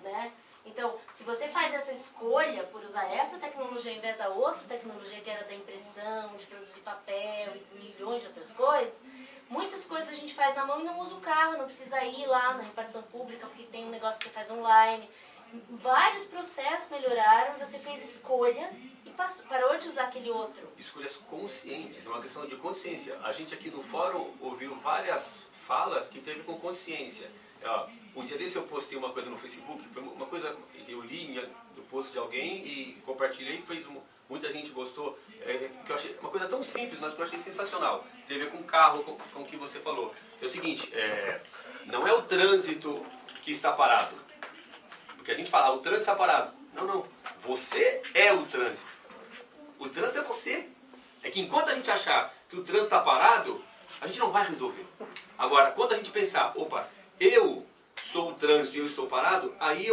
Speaker 3: Né? Então, se você faz essa escolha por usar essa tecnologia ao invés da outra tecnologia que era da impressão, de produzir papel e milhões de outras coisas, muitas coisas a gente faz na mão e não usa o carro, não precisa ir lá na repartição pública porque tem um negócio que você faz online. Vários processos melhoraram, você fez escolhas e parou de usar aquele outro.
Speaker 1: Escolhas conscientes, é uma questão de consciência. A gente aqui no fórum ouviu várias falas que teve com consciência. Um dia desse eu postei uma coisa no Facebook, foi uma coisa que eu li do post de alguém e compartilhei, muita gente gostou, que eu achei uma coisa tão simples, mas que eu achei sensacional. Teve a ver com o carro, com o que você falou. É o seguinte, não é o trânsito que está parado. Porque a gente fala, o trânsito está parado. Não, você é o trânsito. O trânsito é você. É que enquanto a gente achar que o trânsito está parado, a gente não vai resolver. Agora, quando a gente pensar, opa, eu sou o trânsito e eu estou parado, aí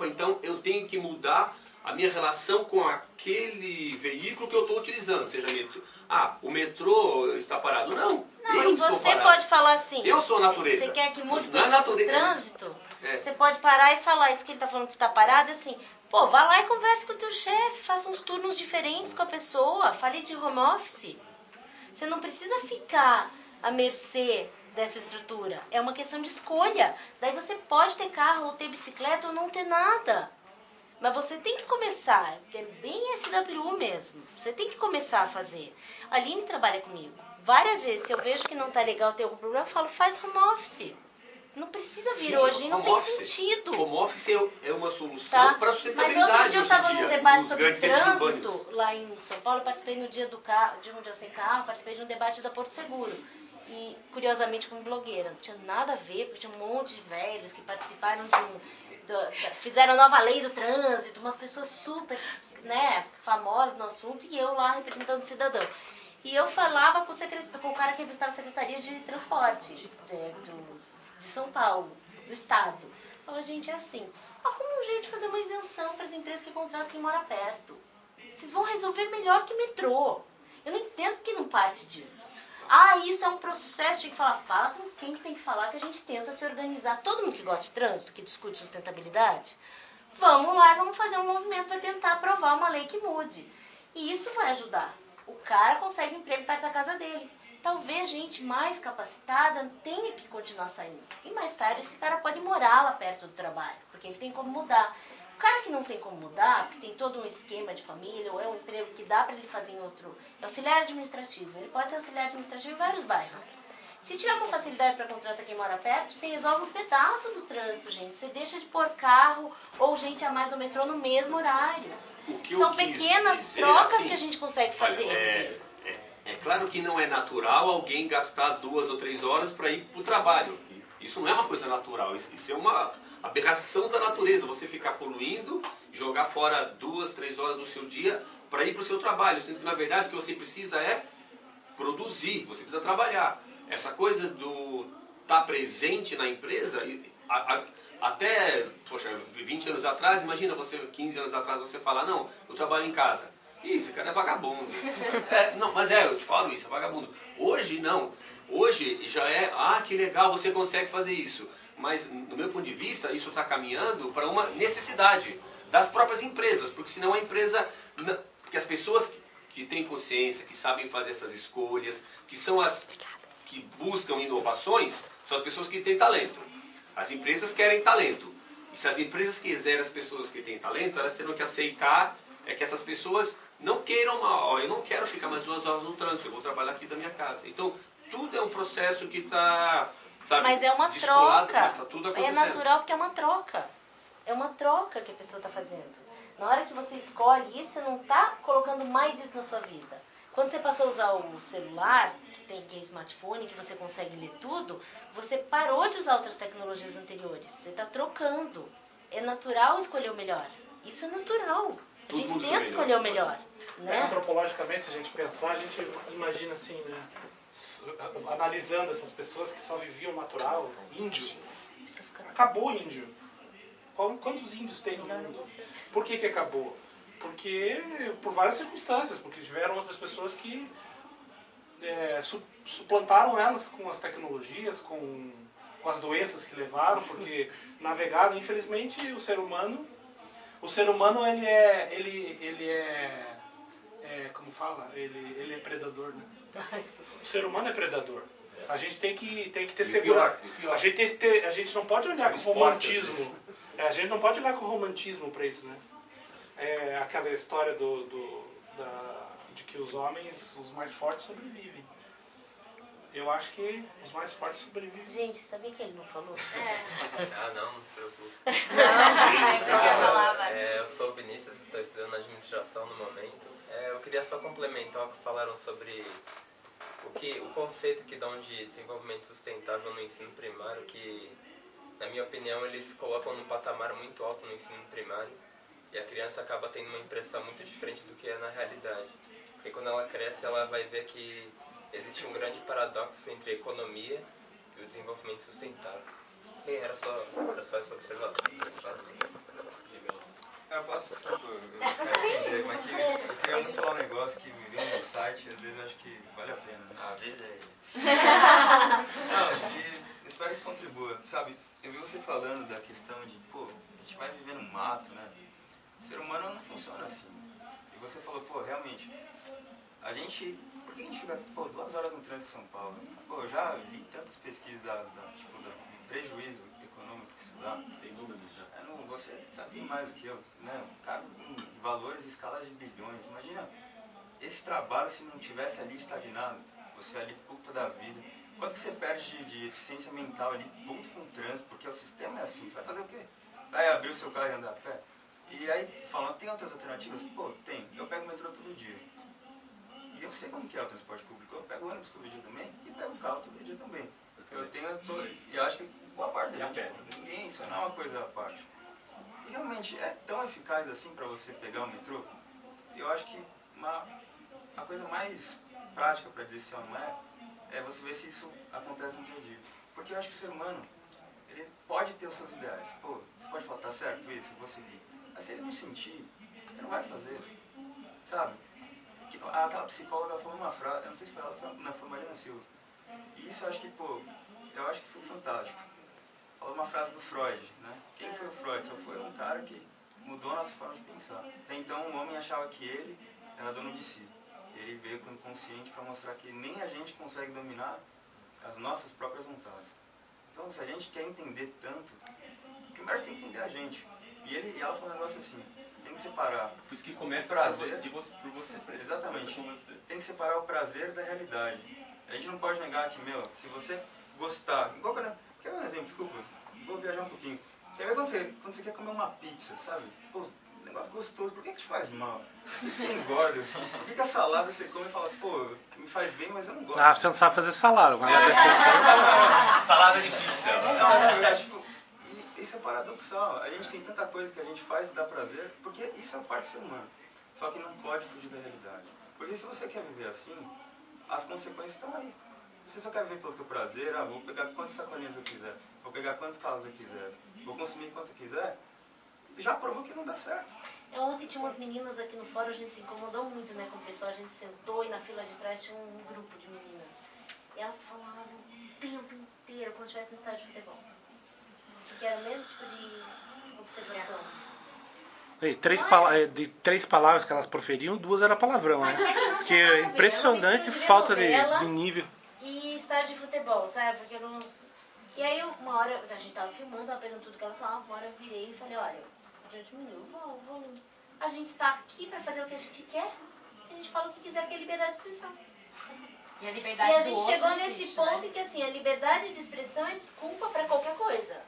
Speaker 1: então eu tenho que mudar a minha relação com aquele veículo que eu estou utilizando, seja metrô. O metrô está parado. Não, eu estou
Speaker 3: você
Speaker 1: parado.
Speaker 3: Pode falar assim.
Speaker 1: Eu sou a natureza.
Speaker 3: Você quer que mude
Speaker 1: Não é natureza.
Speaker 3: o trânsito? Você pode parar e falar isso que ele está falando que está parado, assim, pô, vá lá e converse com o teu chefe, faça uns turnos diferentes com a pessoa, fale de home office. Você não precisa ficar à mercê dessa estrutura. É uma questão de escolha. Daí você pode ter carro, ou ter bicicleta, ou não ter nada. Mas você tem que começar, que é bem SWU mesmo. Você tem que começar a fazer. A Aline trabalha comigo. Várias vezes, se eu vejo que não está legal, tem algum problema, eu falo, faz home office. Não precisa vir
Speaker 1: Sim,
Speaker 3: hoje, não tem
Speaker 1: office.
Speaker 3: sentido.
Speaker 1: Home office é uma solução para a
Speaker 3: Mas
Speaker 1: sustentabilidade.
Speaker 3: outro dia eu estava num debate
Speaker 1: nos
Speaker 3: sobre
Speaker 1: grandes centros
Speaker 3: trânsito
Speaker 1: urbanos.
Speaker 3: lá em São Paulo. Eu participei no dia do carro, de um dia sem carro, participei de um debate da Porto Seguro. E, curiosamente, como blogueira, não tinha nada a ver, porque tinha um monte de velhos que participaram fizeram a nova lei do trânsito, umas pessoas super, famosas no assunto, e eu lá representando o cidadão. E eu falava com o cara que representava a Secretaria de Transporte de São Paulo, do Estado. Eu falava, gente, é assim, arruma um jeito de fazer uma isenção para as empresas que contratam quem mora perto. Vocês vão resolver melhor que metrô. Eu não entendo que não parte disso. Isso é um processo, tem que falar, fala com quem que tem que falar, que a gente tenta se organizar. Todo mundo que gosta de trânsito, que discute sustentabilidade, vamos lá e vamos fazer um movimento para tentar aprovar uma lei que mude. E isso vai ajudar. O cara consegue um emprego perto da casa dele. Talvez gente mais capacitada tenha que continuar saindo. E mais tarde esse cara pode morar lá perto do trabalho, porque ele tem como mudar. O cara que não tem como mudar, porque tem todo um esquema de família, ou é um emprego que dá para ele fazer em outro... É auxiliar administrativo. Ele pode ser auxiliar administrativo em vários bairros. Se tiver uma facilidade para contratar quem mora perto, você resolve um pedaço do trânsito, gente. Você deixa de pôr carro ou gente a mais no metrô no mesmo horário. São pequenas trocas assim, que a gente consegue fazer.
Speaker 1: É claro que não é natural alguém gastar 2 ou 3 horas para ir para o trabalho. Isso não é uma coisa natural, isso é uma aberração da natureza. Você ficar poluindo, jogar fora 2, 3 horas do seu dia para ir para o seu trabalho. Sendo que na verdade o que você precisa é produzir, você precisa trabalhar. Essa coisa do estar presente na empresa, Até, poxa, 20 anos atrás, imagina você, 15 anos atrás, você falar, não, eu trabalho em casa. Ih, esse cara é vagabundo. Não, mas eu te falo isso, é vagabundo. Hoje não. Hoje já é, que legal, você consegue fazer isso. Mas, no meu ponto de vista, isso está caminhando para uma necessidade das próprias empresas. Porque senão a empresa... Porque as pessoas que têm consciência, que sabem fazer essas escolhas, que são as que buscam inovações, são as pessoas que têm talento. As empresas querem talento. E se as empresas quiserem as pessoas que têm talento, elas terão que aceitar que essas pessoas não queiram eu não quero ficar mais 2 horas no trânsito, eu vou trabalhar aqui da minha casa. Então, tudo é um processo que está, sabe,
Speaker 3: mas é uma
Speaker 1: descolado,
Speaker 3: troca.
Speaker 1: mas tá tudo
Speaker 3: É
Speaker 1: acontecendo.
Speaker 3: natural porque é uma troca. É uma troca que a pessoa está fazendo. Na hora que você escolhe isso, você não está colocando mais isso na sua vida. Quando você passou a usar o celular, que é smartphone, que você consegue ler tudo, você parou de usar outras tecnologias anteriores. Você está trocando. É natural escolher o melhor. Isso é natural. A gente tenta escolher o melhor. Né?
Speaker 10: Antropologicamente, se a gente pensar, a gente imagina assim, né? Analisando essas pessoas que só viviam natural, índio. Acabou o índio. Quantos índios tem no mundo? Por que acabou? Porque, por várias circunstâncias, porque tiveram outras pessoas que suplantaram elas com as tecnologias, com as doenças que levaram, porque navegaram, infelizmente, o ser humano ele é como fala? Ele é predador, né? O ser humano é predador. A gente tem que ter segurança. A gente não pode olhar com romantismo. A gente não pode olhar com romantismo para isso, né? É aquela história de que os homens, os mais fortes, sobrevivem. Eu acho que os mais fortes sobrevivem.
Speaker 3: Gente, sabia que ele não falou?
Speaker 12: Não se preocupe.
Speaker 3: Não.
Speaker 12: Eu sou o Vinícius, estou estudando administração no momento. Eu queria só complementar o que falaram sobre o conceito que dão de desenvolvimento sustentável no ensino primário, que, na minha opinião, eles colocam num patamar muito alto no ensino primário e a criança acaba tendo uma impressão muito diferente do que é na realidade. Porque quando ela cresce, ela vai ver que existe um grande paradoxo entre a economia e o desenvolvimento sustentável. Era só essa observação.
Speaker 13: Eu posso só entender, mas eu queria muito falar um negócio que me veio no site, às vezes eu acho que vale a pena. Né?
Speaker 11: Às vezes é.
Speaker 13: Não, espero que contribua. Sabe, eu vi você falando da questão de, a gente vai viver no mato, né? O ser humano não funciona assim. E você falou, realmente, por que a gente fica, 2 horas no trânsito de São Paulo? Eu já li tantas pesquisas do prejuízo econômico que isso dá.
Speaker 1: Tem números já.
Speaker 13: Você sabe mais do que eu, né? Cara, com valores e escalas de bilhões. Imagina esse trabalho se não tivesse ali estagnado, você ali puta da vida. Quanto que você perde de eficiência mental ali, puto com o trânsito, porque o sistema é assim. Você vai fazer o quê? Vai abrir o seu carro e andar a pé? E aí, falando, tem outras alternativas? Tem. Eu pego o metrô todo dia. E eu sei como que é o transporte público. Eu pego o ônibus todo dia também e pego o carro todo dia também. E acho que boa parte da gente, ninguém, isso não é uma coisa à parte. E realmente é tão eficaz assim para você pegar o metrô? Eu acho que a coisa mais prática para dizer se ou não é você ver se isso acontece no dia a dia. Porque eu acho que o ser humano, ele pode ter os seus ideais. Você pode falar, tá certo isso, eu vou seguir. Mas se ele não sentir, ele não vai fazer. Sabe? Aquela psicóloga falou uma frase, eu não sei se foi ela, foi Marina Silva. E isso eu acho que, eu acho que foi fantástico. Falou uma frase do Freud, né? Quem foi o Freud? Só foi um cara que mudou a nossa forma de pensar. Até então o homem achava que ele era dono de si. Ele veio com o inconsciente para mostrar que nem a gente consegue dominar as nossas próprias vontades. Então, se a gente quer entender tanto, primeiro tem que entender a gente. E ela falou um negócio assim, tem que separar
Speaker 1: Por isso que começa
Speaker 13: o prazer
Speaker 1: por você.
Speaker 13: Exatamente. Tem que separar o prazer da realidade. A gente não pode negar que, se você gostar... Quer ver um exemplo? Desculpa, vou viajar um pouquinho. Quer ver quando você quer comer uma pizza, sabe? Negócio gostoso, por que te faz mal? Por que você engorda? Por que a salada você come e fala, me faz bem, mas eu não gosto?
Speaker 10: Você não sabe fazer salada.
Speaker 11: Salada de pizza.
Speaker 13: Isso é paradoxal. A gente tem tanta coisa que a gente faz e dá prazer, porque isso é parte do ser humano. Só que não pode fugir da realidade. Porque se você quer viver assim, as consequências estão aí. Você só quer viver pelo teu prazer, vou pegar quantas sacolinhas eu quiser, vou pegar quantos carros eu quiser, vou consumir quanto eu quiser, já provou que não dá certo.
Speaker 3: Ontem tinha umas meninas aqui no fórum, a gente se incomodou muito, né, com o pessoal, a gente sentou e na fila de trás tinha um grupo de meninas. E elas falavam o tempo inteiro, como se estivesse no estádio de futebol. Que era o mesmo tipo de observação.
Speaker 10: E de 3 palavras que elas proferiam, 2 era palavrão, né? Que é impressionante falta de nível.
Speaker 3: E estádio de futebol, sabe? Porque eu não... E aí uma hora, a gente tava filmando, tava pegando tudo que elas falavam, uma hora eu virei e falei, olha, você diminuiu o volume. A gente tá aqui pra fazer o que a gente quer, a gente fala o que quiser, que é liberdade de expressão.
Speaker 2: E a liberdade
Speaker 3: E a
Speaker 2: do
Speaker 3: gente
Speaker 2: outro
Speaker 3: chegou
Speaker 2: não
Speaker 3: nesse
Speaker 2: existe,
Speaker 3: ponto
Speaker 2: né?
Speaker 3: em que assim, a liberdade de expressão é desculpa pra qualquer coisa.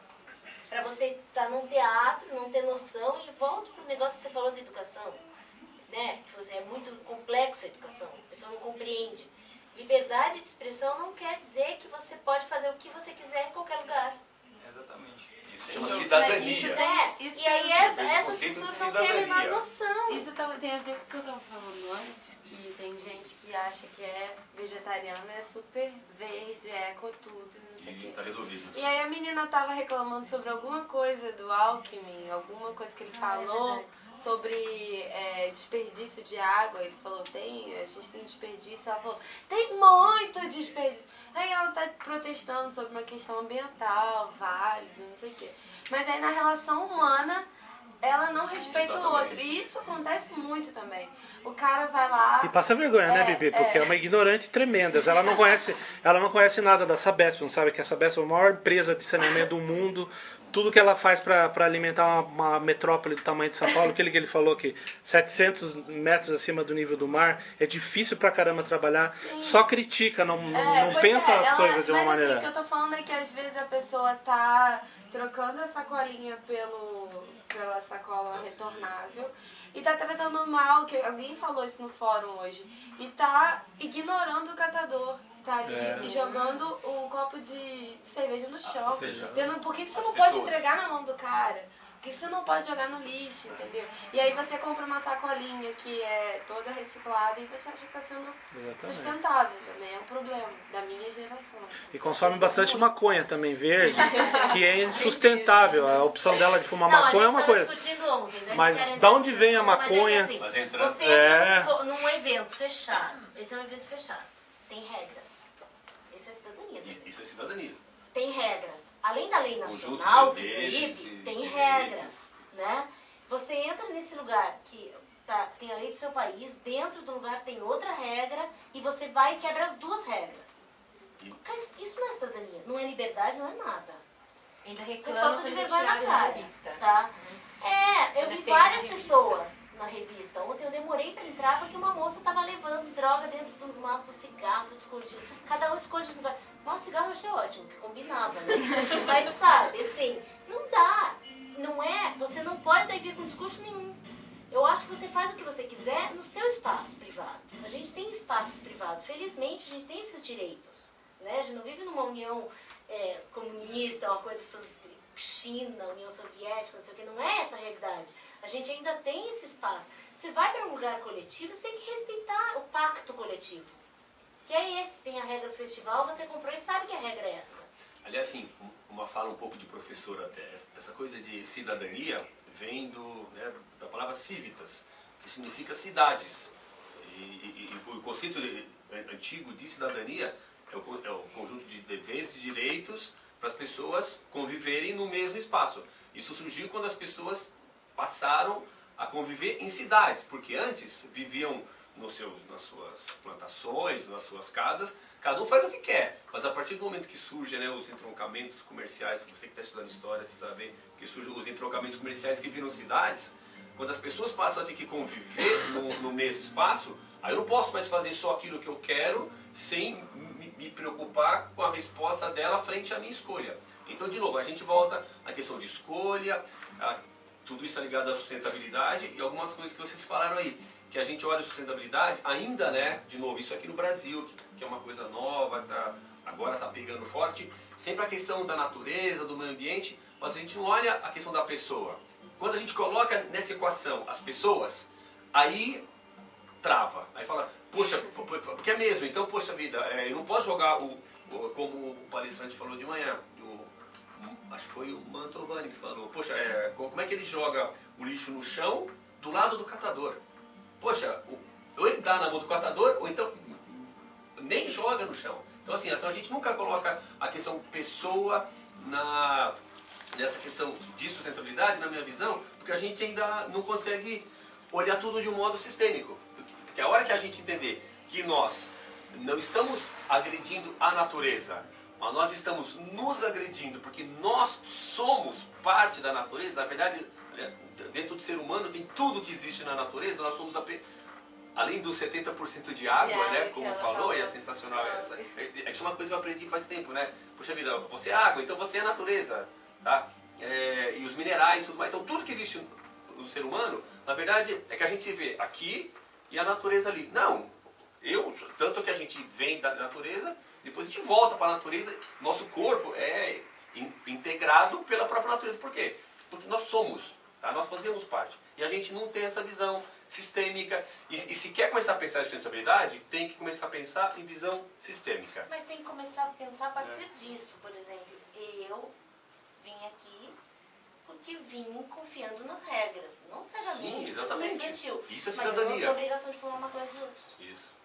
Speaker 3: Pra você estar num teatro, não ter noção, e volto pro negócio que você falou de educação, né? Que você é muito complexa a educação, a pessoa não compreende. Liberdade de expressão não quer dizer que você pode fazer o que você quiser em qualquer lugar.
Speaker 13: Exatamente.
Speaker 1: Isso chama cidadania.
Speaker 3: E aí essas pessoas não têm a menor noção.
Speaker 9: Isso também tem a ver com o que eu estava falando antes, que tem gente que acha que é vegetariano, é super verde, é eco tudo, não sei o quê.
Speaker 1: Tá resolvido.
Speaker 9: E aí a menina tava reclamando sobre alguma coisa do Alckmin, alguma coisa que ele falou sobre desperdício de água. Ele falou, a gente tem desperdício. Ela falou, tem muito desperdício. Aí ela tá protestando sobre uma questão ambiental, válido, não sei o quê. Mas aí na relação humana, ela não respeita o outro. E isso acontece muito também. O cara vai lá...
Speaker 10: E passa vergonha, né, Bibi? Porque é uma ignorante tremenda. Ela não conhece nada da Sabesp, não sabe que a Sabesp é a maior empresa de saneamento do mundo. Tudo que ela faz para alimentar uma metrópole do tamanho de São Paulo, aquele que ele falou que 700 metros acima do nível do mar, é difícil pra caramba trabalhar. Sim. Só critica, não pensa as coisas de uma maneira...
Speaker 9: Mas assim, o que eu tô falando é que às vezes a pessoa tá trocando a sacolinha pela sacola retornável e tá tratando mal, que alguém falou isso no fórum hoje, e tá ignorando o catador. Tá ali e jogando o copo de cerveja no chão. Por que você não pode entregar na mão do cara? Por que você não pode jogar no lixo, entendeu? E aí você compra uma sacolinha que é toda reciclada e você acha que está sendo sustentável também. É um problema da minha geração.
Speaker 10: E consome bastante maconha também, verde, que é insustentável. A opção dela de fumar maconha é uma coisa.
Speaker 3: Ontem, né?
Speaker 10: Mas da onde vem a maconha?
Speaker 3: Mas é que, assim, você entra num evento fechado. Esse é um evento fechado. Tem regras. Isso é cidadania.
Speaker 1: Isso é cidadania.
Speaker 3: Tem regras. Além da lei nacional, que proíbe, tem regras, né? Você entra nesse lugar que tem a lei do seu país, dentro do lugar tem outra regra, e você vai e quebra as 2 regras. Isso não é cidadania, não é liberdade, não é nada.
Speaker 2: Ainda
Speaker 3: Isso é falta de vergonha na cara,
Speaker 2: revista.
Speaker 3: tá? Eu vi várias pessoas na revista. Ontem eu demorei pra entrar porque uma moça tava levando droga dentro do maço do cigarro, tudo escondido. Cada um esconde no lugar. Um cigarro eu achei ótimo, que combinava, né? Mas sabe, assim, não dá. Não é, você não pode daí vir com discurso nenhum. Eu acho que você faz o que você quiser no seu espaço privado. A gente tem espaços privados. Felizmente a gente tem esses direitos, né? A gente não vive numa união comunista, uma coisa sobre China, União Soviética, não sei o que. Não é essa a realidade. A gente ainda tem esse espaço. Você vai para um lugar coletivo, você tem que respeitar o pacto coletivo. Que é esse, tem a regra do festival, você comprou e sabe que a regra é essa.
Speaker 1: Aliás, assim, uma fala um pouco de professor até. Essa coisa de cidadania vem da palavra civitas, que significa cidades. E o conceito antigo de cidadania é o conjunto de deveres e direitos para as pessoas conviverem no mesmo espaço. Isso surgiu quando as pessoas passaram a conviver em cidades, porque antes viviam nas suas plantações, nas suas casas, cada um faz o que quer, mas a partir do momento que surgem os entroncamentos comerciais, você que está estudando história, você sabe que surgem os entroncamentos comerciais que viram cidades, quando as pessoas passam a ter que conviver no mesmo espaço, aí eu não posso mais fazer só aquilo que eu quero sem me preocupar com a resposta dela frente à minha escolha. Então, de novo, a gente volta à questão de escolha, tudo isso é ligado à sustentabilidade e algumas coisas que vocês falaram aí, que a gente olha a sustentabilidade ainda, né, de novo, isso aqui no Brasil, que é uma coisa nova, agora está pegando forte, sempre a questão da natureza, do meio ambiente, mas a gente não olha a questão da pessoa. Quando a gente coloca nessa equação as pessoas, aí trava. Aí fala, Poxa, porque é mesmo, então, poxa vida, eu não posso jogar como o palestrante falou de manhã, acho que foi o Mantovani que falou, poxa, como é que ele joga o lixo no chão do lado do catador? Poxa, ou ele dá na mão do catador, ou então nem joga no chão. Então assim, então a gente nunca coloca a questão pessoa nessa questão de sustentabilidade, na minha visão, porque a gente ainda não consegue olhar tudo de um modo sistêmico. Porque a hora que a gente entender que nós não estamos agredindo a natureza, mas nós estamos nos agredindo porque nós somos parte da natureza, na verdade, dentro do ser humano tem tudo que existe na natureza, nós somos além dos 70% de água, né, como falou, e é sensacional essa. É que é uma coisa que eu aprendi faz tempo, né? Puxa vida, você é água, então você é natureza, tá? E os minerais, tudo mais. Então tudo que existe no ser humano, na verdade, é que a gente se vê aqui e a natureza ali. Não, tanto que a gente vem da natureza, depois a gente volta para a natureza, nosso corpo é integrado pela própria natureza. Por quê? Porque nós somos, tá? Nós fazemos parte. E a gente não tem essa visão sistêmica. E se quer começar a pensar em sustentabilidade, tem que começar a pensar em visão sistêmica.
Speaker 3: Mas tem que começar a pensar a partir disso. Por exemplo, eu vim aqui porque vim confiando nas regras. Não cegamente,
Speaker 1: sim, exatamente.
Speaker 3: Infantil.
Speaker 1: Isso é
Speaker 3: mas eu não
Speaker 1: cidadania.
Speaker 3: tenho obrigação de formar uma coisa dos outros.
Speaker 1: Isso.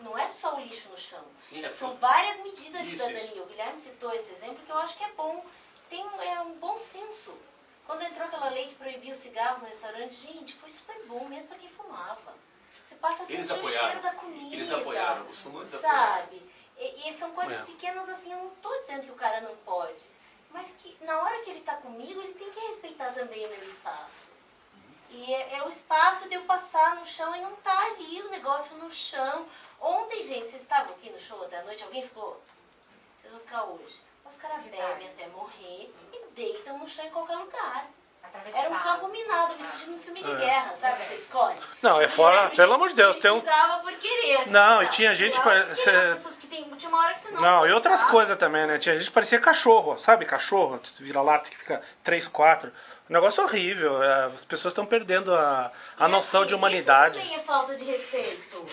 Speaker 3: Não é só o lixo no chão.
Speaker 1: Sim,
Speaker 3: São várias medidas de
Speaker 1: isso,
Speaker 3: cidadania.
Speaker 1: isso.
Speaker 3: O Guilherme citou esse exemplo que eu acho que é bom. Tem um bom senso. Quando entrou aquela lei que proibia o cigarro no restaurante, gente, foi super bom, mesmo para quem fumava. Você passa a sentir o cheiro da comida.
Speaker 1: Eles apoiaram, os fumantes
Speaker 3: sabe? E são coisas pequenas assim, eu não estou dizendo que o cara não pode. Mas que na hora que ele está comigo, ele tem que respeitar também o meu espaço. E é o espaço de eu passar no chão e não tá ali o negócio no chão. Ontem, gente, vocês estavam aqui no show da noite, alguém ficou? Vocês vão ficar hoje. Os caras bebem até morrer e deitam no chão em qualquer lugar. Era um campo minado, vestido num filme de guerra, sabe? Você escolhe.
Speaker 10: Não, é fora, pelo amor de Deus, tem um...
Speaker 3: Por querer,
Speaker 10: não, e tinha gente...
Speaker 3: Tinha uma hora que você
Speaker 10: não, e outras coisas também, né? Tinha gente que parecia cachorro, sabe? Cachorro, vira lata que fica 3, 4. Um negócio horrível. As pessoas estão perdendo a noção de humanidade.
Speaker 3: Isso também é falta de respeito.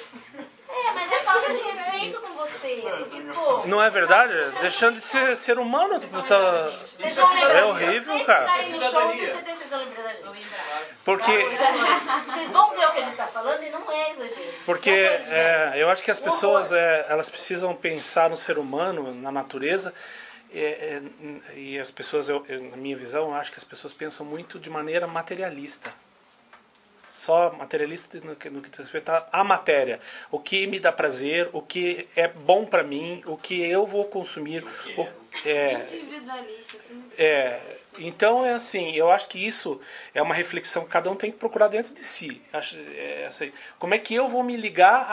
Speaker 3: Mas é falta de respeito com você. Porque, pô...
Speaker 10: Não é verdade? Deixando de ser humano. É horrível, cara. Porque...
Speaker 3: Vocês vão ver o que a gente tá falando e não é exagero.
Speaker 10: Porque eu acho que as pessoas elas precisam pensar no ser humano, na natureza. E as pessoas, na minha visão, eu acho que as pessoas pensam muito de maneira materialista. Só materialista no que diz respeito à matéria. O que me dá prazer, o que é bom para mim, o que eu vou consumir.
Speaker 9: Individualista.
Speaker 10: Então é assim, eu acho que isso é uma reflexão que cada um tem que procurar dentro de si. Assim, como é que eu vou me ligar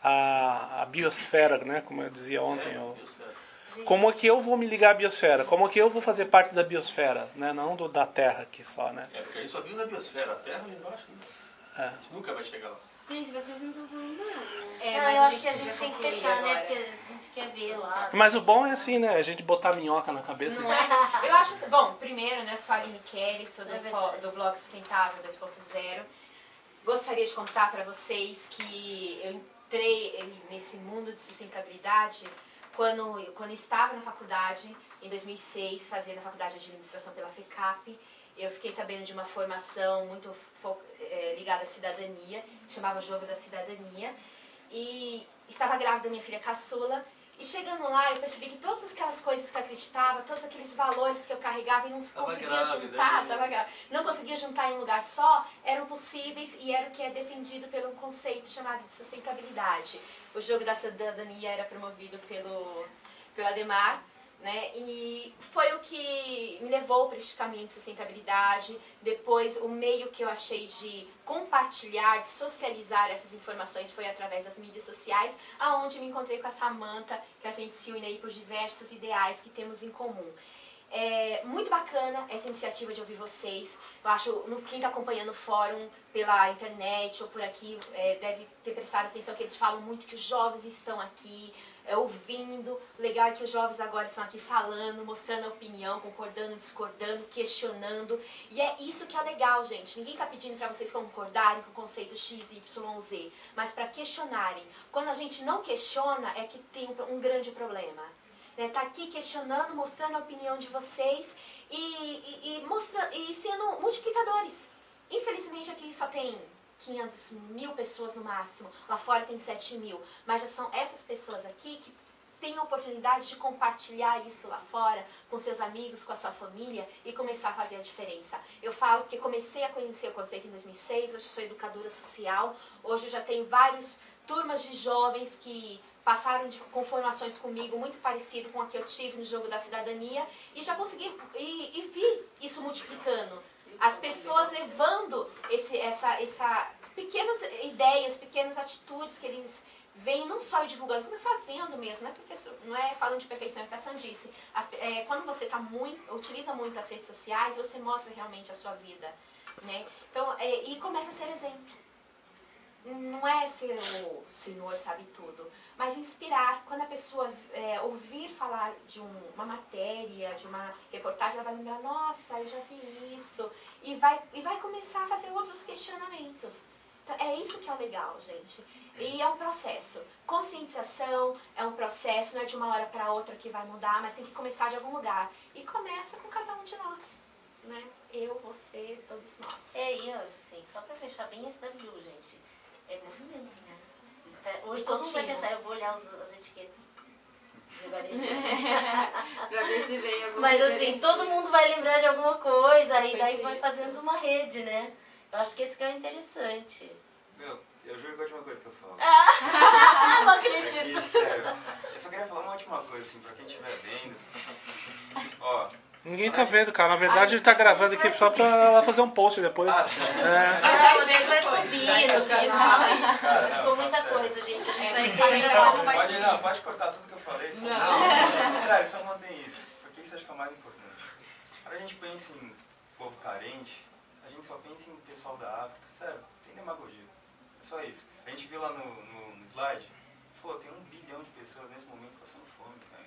Speaker 10: à biosfera, né? Como eu dizia ontem. Como é que eu vou me ligar à biosfera? Como é que eu vou fazer parte da biosfera, né? Não da Terra aqui só, né?
Speaker 1: Porque a gente só viu na biosfera, a Terra ali embaixo, né? A gente nunca vai chegar lá.
Speaker 9: Gente, vocês não estão falando nada.
Speaker 3: Mas eu acho que a gente tem que fechar, né? Porque a gente quer ver lá.
Speaker 10: Mas o bom é assim, né? A gente botar minhoca na cabeça.
Speaker 2: Não é? Eu acho assim, bom, primeiro, né, sou a Aline Kelly, sou do blog Sustentável 2.0. Gostaria de contar para vocês que eu entrei nesse mundo de sustentabilidade quando estava na faculdade, em 2006, fazendo a faculdade de administração pela FECAP. Eu fiquei sabendo de uma formação muito ligada à cidadania, que chamava Jogo da Cidadania, e estava grávida da minha filha caçula, e chegando lá eu percebi que todas aquelas coisas que eu acreditava, todos aqueles valores que eu carregava e não conseguia juntar, não conseguia juntar em um lugar só, eram possíveis e era o que é defendido pelo conceito chamado de sustentabilidade. O Jogo da Cidadania era promovido pelo Ademar, né? E foi o que me levou para este caminho de sustentabilidade. Depois, o meio que eu achei de compartilhar, de socializar essas informações foi através das mídias sociais, aonde me encontrei com a Samantha, que a gente se une aí por diversos ideais que temos em comum. É muito bacana essa iniciativa de ouvir vocês. Eu acho, quem está acompanhando o fórum pela internet ou por aqui, deve ter prestado atenção que eles falam muito que os jovens estão aqui, ouvindo. Legal é que os jovens agora estão aqui falando, mostrando a opinião, concordando, discordando, questionando. E é isso que é legal, gente. Ninguém está pedindo para vocês concordarem com o conceito X, Y, Z, mas para questionarem. Quando a gente não questiona, é que tem um grande problema. Tá aqui questionando, mostrando a opinião de vocês e sendo multiplicadores. Infelizmente aqui só tem 500 mil pessoas no máximo, lá fora tem 7 mil, mas já são essas pessoas aqui que têm a oportunidade de compartilhar isso lá fora com seus amigos, com a sua família e começar a fazer a diferença. Eu falo porque comecei a conhecer o conceito em 2006, hoje sou educadora social, hoje eu já tenho várias turmas de jovens que passaram com formações comigo muito parecido com a que eu tive no Jogo da Cidadania e já consegui e vi isso multiplicando. As pessoas levando essa pequenas ideias, pequenas atitudes que eles veem não só divulgando, como fazendo mesmo, né? Porque não é falando de perfeição, é o que a Sam disse. Quando você utiliza muito as redes sociais, você mostra realmente a sua vida, né? Então, e começa a ser exemplo. Não é ser o senhor sabe tudo, mas inspirar. Quando a pessoa ouvir falar de uma matéria, de uma reportagem, ela vai lembrar, nossa, eu já vi isso, e vai começar a fazer outros questionamentos. Então, é isso que é legal, gente. E é um processo. Conscientização é um processo, não é de uma hora para outra que vai mudar, mas tem que começar de algum lugar. E começa com cada um de nós, né? Eu, você, todos nós.
Speaker 3: E assim, só para fechar bem esse SW, gente. É movimento, né? Hoje todo mundo vai pensar, eu vou olhar as etiquetas.
Speaker 9: Pra ver se vem alguma
Speaker 3: Mas
Speaker 9: coisa
Speaker 3: assim, todo mundo vai lembrar de alguma coisa, e daí vai fazendo uma rede, né? Eu acho que esse que é o interessante.
Speaker 13: Meu, eu juro que a última coisa que eu falo.
Speaker 3: Não acredito.
Speaker 13: Aqui, sério. Eu só queria falar uma última coisa, assim, pra quem estiver vendo. Ó.
Speaker 10: Ninguém tá vendo, cara. Na verdade, ele tá gravando aqui só pra ela fazer um post depois.
Speaker 3: Mas a gente vai subir no canal. Ficou muita coisa, gente. A gente vai ter.
Speaker 13: Pode cortar tudo que eu falei. Sério, só mantém isso. Porque isso acho que é o mais importante. Quando a gente pensa em povo carente, a gente só pensa em pessoal da África. Sério, tem demagogia. É só isso. A gente viu lá no slide, pô, tem 1 bilhão de pessoas nesse momento passando fome, cara.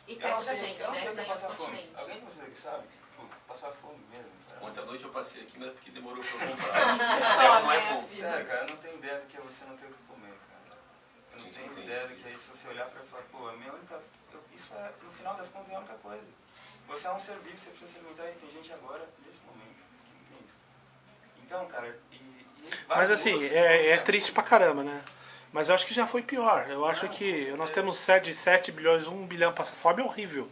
Speaker 2: E perto da gente,
Speaker 13: eu não sei
Speaker 2: né?
Speaker 13: o que é passar fome. Alguém de vocês que sabe? Tipo, passar fome mesmo. Cara.
Speaker 1: Ontem à noite eu passei aqui, mas porque demorou pra eu comprar. Não é bom.
Speaker 13: Sério, cara, eu não tenho ideia do que é você não ter o que comer, cara. Eu não tenho ideia do que é isso, você olhar pra falar, pô, a minha única... Isso é, no final das contas, é a única coisa. Você é um ser vivo, você precisa se alimentar e tem gente agora, nesse momento, que não tem isso. Então, cara,
Speaker 10: mas assim, é triste pra caramba, né? Mas eu acho que já foi pior. Eu acho que nós temos 7 bilhões, 1 bilhão passa fome, é horrível.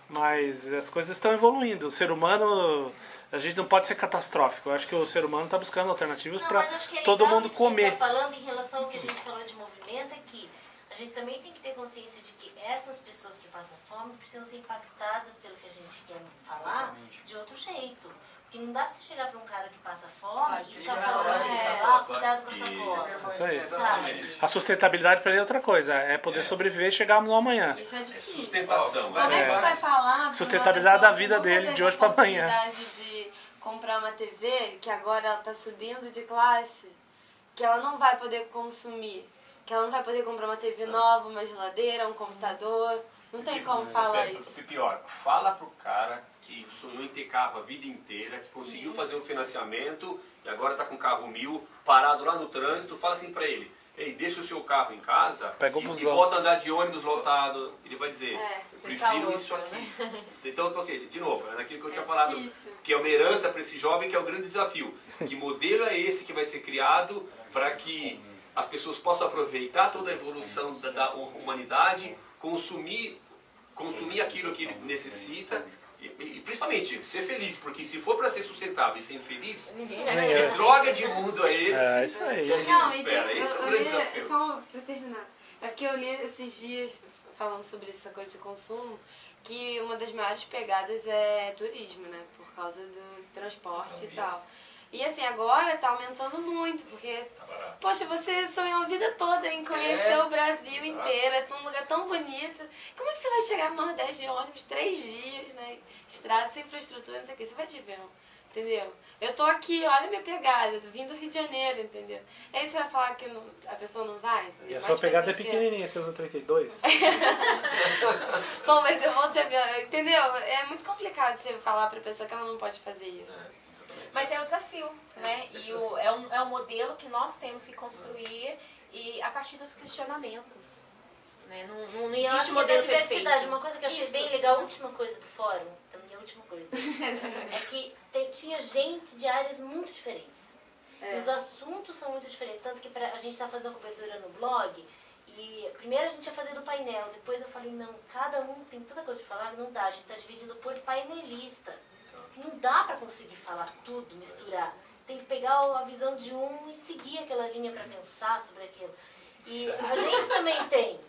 Speaker 10: Mas as coisas estão evoluindo. O ser humano, a gente não pode ser catastrófico. Eu acho que o ser humano está buscando alternativas para todo mundo comer.
Speaker 3: Que falando em relação ao que a gente falou de movimento, é que a gente também tem que ter consciência de que essas pessoas que passam fome precisam ser impactadas pelo que a gente quer falar de outro jeito. Porque não dá pra você chegar pra um cara que passa fome e ficar falando, cuidado com essa costa.
Speaker 10: Isso aí.
Speaker 3: Sabe?
Speaker 10: A sustentabilidade para ele é outra coisa. É poder sobreviver e chegar no amanhã.
Speaker 9: Isso é difícil.
Speaker 1: Sustentação.
Speaker 9: Como é que você vai falar
Speaker 10: sustentabilidade da vida dele de hoje para amanhã.
Speaker 9: De comprar uma TV, que agora ela tá subindo de classe, que ela não vai poder consumir, que ela não vai poder comprar uma TV nova, uma geladeira, um computador. Não tem como falar isso.
Speaker 1: O pior, fala pro cara que sonhou em ter carro a vida inteira, que conseguiu fazer um financiamento e agora tá com carro 1000, parado lá no trânsito, fala assim pra ele, ei, deixa o seu carro em casa e volta a andar de ônibus lotado. Ele vai dizer, eu prefiro isso aqui. Né? Então, assim, de novo, é naquilo que eu tinha falado, que é uma herança para esse jovem, que é o grande desafio. Que modelo é esse que vai ser criado para que as pessoas possam aproveitar toda a evolução da humanidade, consumir aquilo que ele necessita e principalmente ser feliz, porque se for para ser sustentável e ser infeliz, que droga de mundo é esse
Speaker 10: isso aí.
Speaker 1: que a gente espera? Esse é o grande desafio.
Speaker 9: Só para terminar, é porque eu li esses dias, falando sobre essa coisa de consumo, que uma das maiores pegadas é turismo, né, por causa do transporte e tal. E assim, agora tá aumentando muito, porque, poxa, você sonhou a vida toda em conhecer o Brasil inteiro, é um lugar tão bonito. Como é que você vai chegar no Nordeste de ônibus 3 dias, né? Estrada, sem infraestrutura, não sei o que, você vai te ver entendeu? Eu tô aqui, olha a minha pegada, tô vindo do Rio de Janeiro, entendeu? Aí você vai falar que a pessoa não vai? Entendeu?
Speaker 10: E a
Speaker 9: Mais
Speaker 10: sua pegada é
Speaker 9: pessoas
Speaker 10: pequenininha, você usa 32?
Speaker 9: Bom, mas eu vou te avisar, entendeu? É muito complicado você falar pra pessoa que ela não pode fazer isso.
Speaker 2: Mas é o desafio, né? E é um modelo que nós temos que construir e a partir dos questionamentos. Né? Não
Speaker 3: E eu acho
Speaker 2: existe
Speaker 3: que
Speaker 2: modelo
Speaker 3: da diversidade,
Speaker 2: perfeito.
Speaker 3: uma coisa que eu achei
Speaker 2: Isso.
Speaker 3: bem legal, a última coisa do fórum, também a última coisa, é que tinha gente de áreas muito diferentes.
Speaker 9: É.
Speaker 3: Os assuntos são muito diferentes, tanto que a gente está fazendo a cobertura no blog, e primeiro a gente ia fazer do painel, depois eu falei, não, cada um tem tanta coisa de falar, não dá, a gente está dividindo por painelista. Não dá para conseguir falar tudo, misturar. Tem que pegar a visão de um e seguir aquela linha para pensar sobre aquilo. E a gente também tem.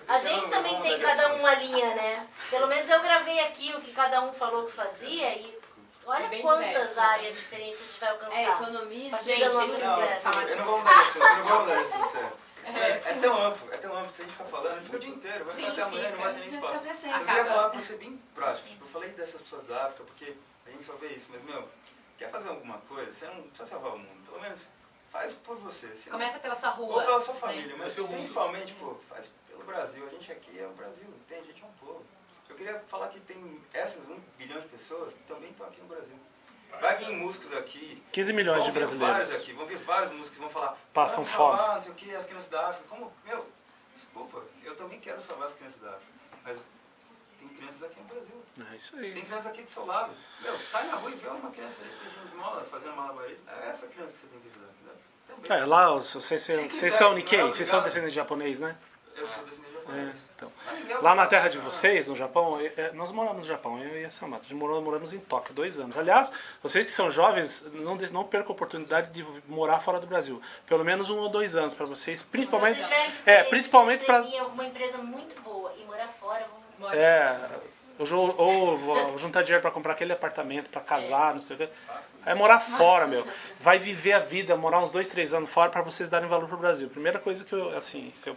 Speaker 3: A gente também tem cada uma linha, né? Pelo menos eu gravei aqui o que cada um falou que fazia e olha
Speaker 2: bem
Speaker 3: quantas
Speaker 2: diverso,
Speaker 3: áreas diferentes a gente vai alcançar.
Speaker 9: É, economia.
Speaker 3: A partir
Speaker 2: Gente,
Speaker 3: da nossa
Speaker 2: isso
Speaker 3: visão.
Speaker 13: Eu não vou mudar isso, eu não vou mudar isso, sério. É tão amplo, se a gente ficar falando, a gente fica o dia inteiro, vai
Speaker 2: Sim,
Speaker 13: ficar até amanhã, não vai ter nem
Speaker 2: fica.
Speaker 13: espaço. Mas eu
Speaker 2: Acaba.
Speaker 13: queria falar pra ser bem prático, tipo, eu falei dessas pessoas da África, porque a gente só vê isso, mas, meu, quer fazer alguma coisa, você não precisa salvar o mundo, pelo menos faz por você. Se não-
Speaker 2: Começa pela sua rua.
Speaker 13: Ou pela sua família,
Speaker 2: né?
Speaker 13: mas principalmente, pô, faz pelo Brasil, a gente aqui é o Brasil, tem, a gente é um povo. Eu queria falar que tem essas 1 bilhão de pessoas que também estão aqui no Brasil. Vai vir músicos aqui.
Speaker 10: 15 milhões de
Speaker 13: vão vir
Speaker 10: brasileiros.
Speaker 13: vários aqui, vão vir vários músicos que vão falar.
Speaker 10: Passam
Speaker 13: "Vamos
Speaker 10: fome."
Speaker 13: salvar, não sei o que, as crianças da África. Como, meu, desculpa, eu também quero salvar as crianças da África. Mas tem crianças aqui no Brasil.
Speaker 10: É isso aí.
Speaker 13: Tem crianças aqui do seu lado. Meu, sai na rua e vê uma criança ali pedindo esmola, fazendo malabarismo. É essa criança que você tem que ajudar, entendeu? Também.
Speaker 10: É, lá, vocês são Nikkei,
Speaker 13: não é
Speaker 10: vocês são
Speaker 13: obrigado.
Speaker 10: descendentes de japonês, né?
Speaker 13: Eu sou descendente de
Speaker 10: É,
Speaker 13: japonês.
Speaker 10: então.
Speaker 13: Mas ninguém é
Speaker 10: Lá na
Speaker 13: obrigado
Speaker 10: terra
Speaker 13: a
Speaker 10: de
Speaker 13: ajudar.
Speaker 10: vocês, no Japão, nós moramos no Japão, eu e a Samata. Moramos em Tóquio 2 anos. Aliás, vocês que são jovens, não percam a oportunidade de morar fora do Brasil. Pelo menos 1 ou 2 anos para vocês, principalmente.
Speaker 3: Se vocês tiverem que
Speaker 10: Principalmente para.
Speaker 3: em alguma empresa muito boa e morar fora, vamos
Speaker 10: Ou juntar dinheiro para comprar aquele apartamento, para casar, não sei o quê. É morar fora, meu. Vai viver a vida, morar uns 2, 3 anos fora para vocês darem valor pro Brasil. Primeira coisa que eu, assim, se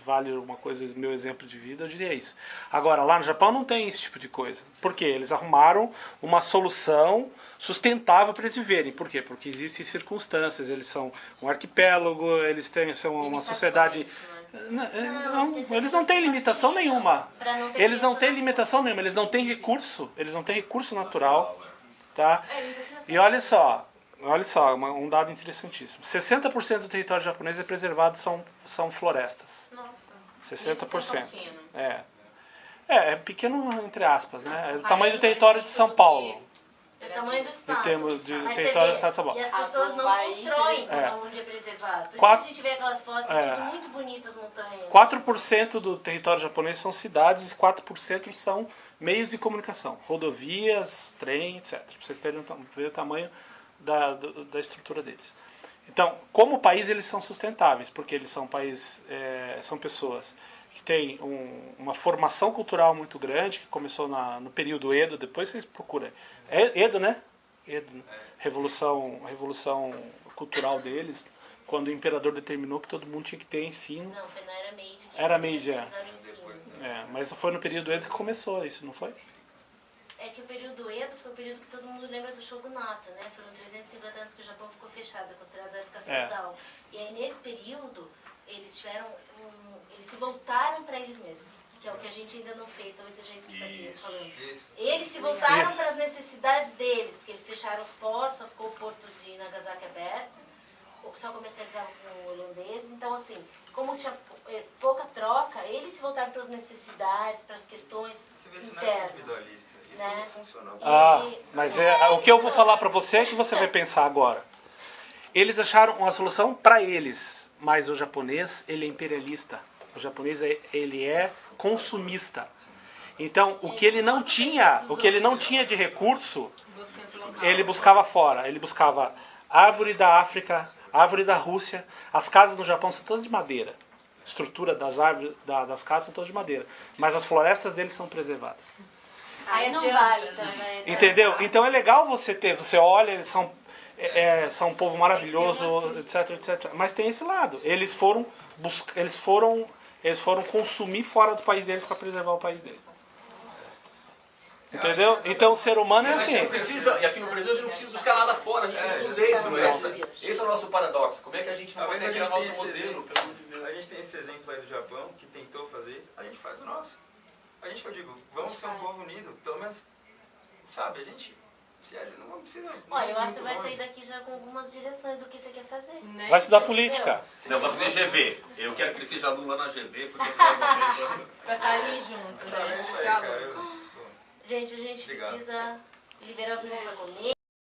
Speaker 10: vale alguma coisa, meu exemplo de vida, eu diria isso. Agora, lá no Japão não tem esse tipo de coisa. Por quê? Eles arrumaram uma solução sustentável para eles viverem. Por quê? Porque existem circunstâncias, eles são um arquipélago, eles são uma sociedade... Eles não têm limitação nenhuma. Eles não têm limitação nenhuma, eles não têm recurso natural, tá? E olha só, um dado interessantíssimo. 60% do território japonês é preservado são florestas.
Speaker 2: Nossa.
Speaker 10: 60%.
Speaker 2: Pequeno.
Speaker 10: É pequeno entre aspas, né? É o tamanho do território de São Paulo.
Speaker 3: É o tamanho do estado.
Speaker 10: Em termos de
Speaker 3: Mas
Speaker 10: território
Speaker 3: você
Speaker 10: do estado de São Paulo.
Speaker 3: E as pessoas não constroem onde é preservado. Por isso que a gente vê aquelas fotos, é tudo muito bonitas, montanhas.
Speaker 10: 4% do território japonês são cidades e 4% são meios de comunicação. Rodovias, trem, etc. Para vocês terem ver o tamanho da estrutura deles. Então, como país, eles são sustentáveis, porque eles são são pessoas que têm uma formação cultural muito grande, que começou no período Edo, depois vocês procuram. Edo, né? Edo, né? Revolução cultural deles, quando o imperador determinou que todo mundo tinha que ter ensino.
Speaker 3: Não, foi na Era Meiji.
Speaker 10: Era Meiji, mas foi no período Edo que começou isso, não foi?
Speaker 3: É que o período Edo foi o período que todo mundo lembra do shogunato, né? Foram 350 anos que o Japão ficou fechado, é considerado a época feudal. E aí, nesse período, eles se voltaram para eles mesmos. Que é o que a gente ainda não fez, talvez seja isso que você está aqui falando. Eles se voltaram para as necessidades deles, porque eles fecharam os portos, só ficou o porto de Nagasaki aberto, só comercializavam com holandeses. Então, assim, como tinha pouca troca, eles se voltaram para as necessidades, para as questões internas.
Speaker 13: Isso não funcionou.
Speaker 10: Mas o que eu vou falar para você é que você vai pensar agora. Eles acharam uma solução para eles, mas o japonês, ele é imperialista. O japonês, ele é consumista. Então, o que ele não tinha de recurso, ele buscava fora. Ele buscava árvore da África, árvore da Rússia. As casas no Japão são todas de madeira. A estrutura das árvores, das casas são todas de madeira. Mas as florestas deles são preservadas.
Speaker 9: Aí não vale também.
Speaker 10: Entendeu? Então é legal você olha, eles são um povo maravilhoso, etc, etc. Mas tem esse lado. Eles foram consumir fora do país deles para preservar o país deles. Entendeu? Então o ser humano é
Speaker 1: A gente não
Speaker 10: assim.
Speaker 1: precisa, e aqui no Brasil a gente não precisa buscar nada fora, a gente tem tudo dentro. Esse é o nosso paradoxo. Como é que a gente não consegue criar nosso modelo? Pelo amor de Deus.
Speaker 13: A gente tem esse exemplo aí do Japão, que tentou fazer isso, a gente faz o nosso. A gente, eu digo, vamos ser um povo unido, pelo menos, sabe, a gente não precisa...
Speaker 3: Olha, eu acho que você vai sair daqui já com algumas direções do que você quer fazer.
Speaker 10: Vai estudar política.
Speaker 1: Não, vai fazer GV. Eu quero que ele seja aluno lá na GV, porque eu quero
Speaker 2: Pra estar ali junto,
Speaker 13: Sabe,
Speaker 2: né?
Speaker 13: é isso aí,
Speaker 2: Ser
Speaker 13: cara.
Speaker 2: aluno.
Speaker 3: Gente, a gente precisa liberar os meninos pra comer.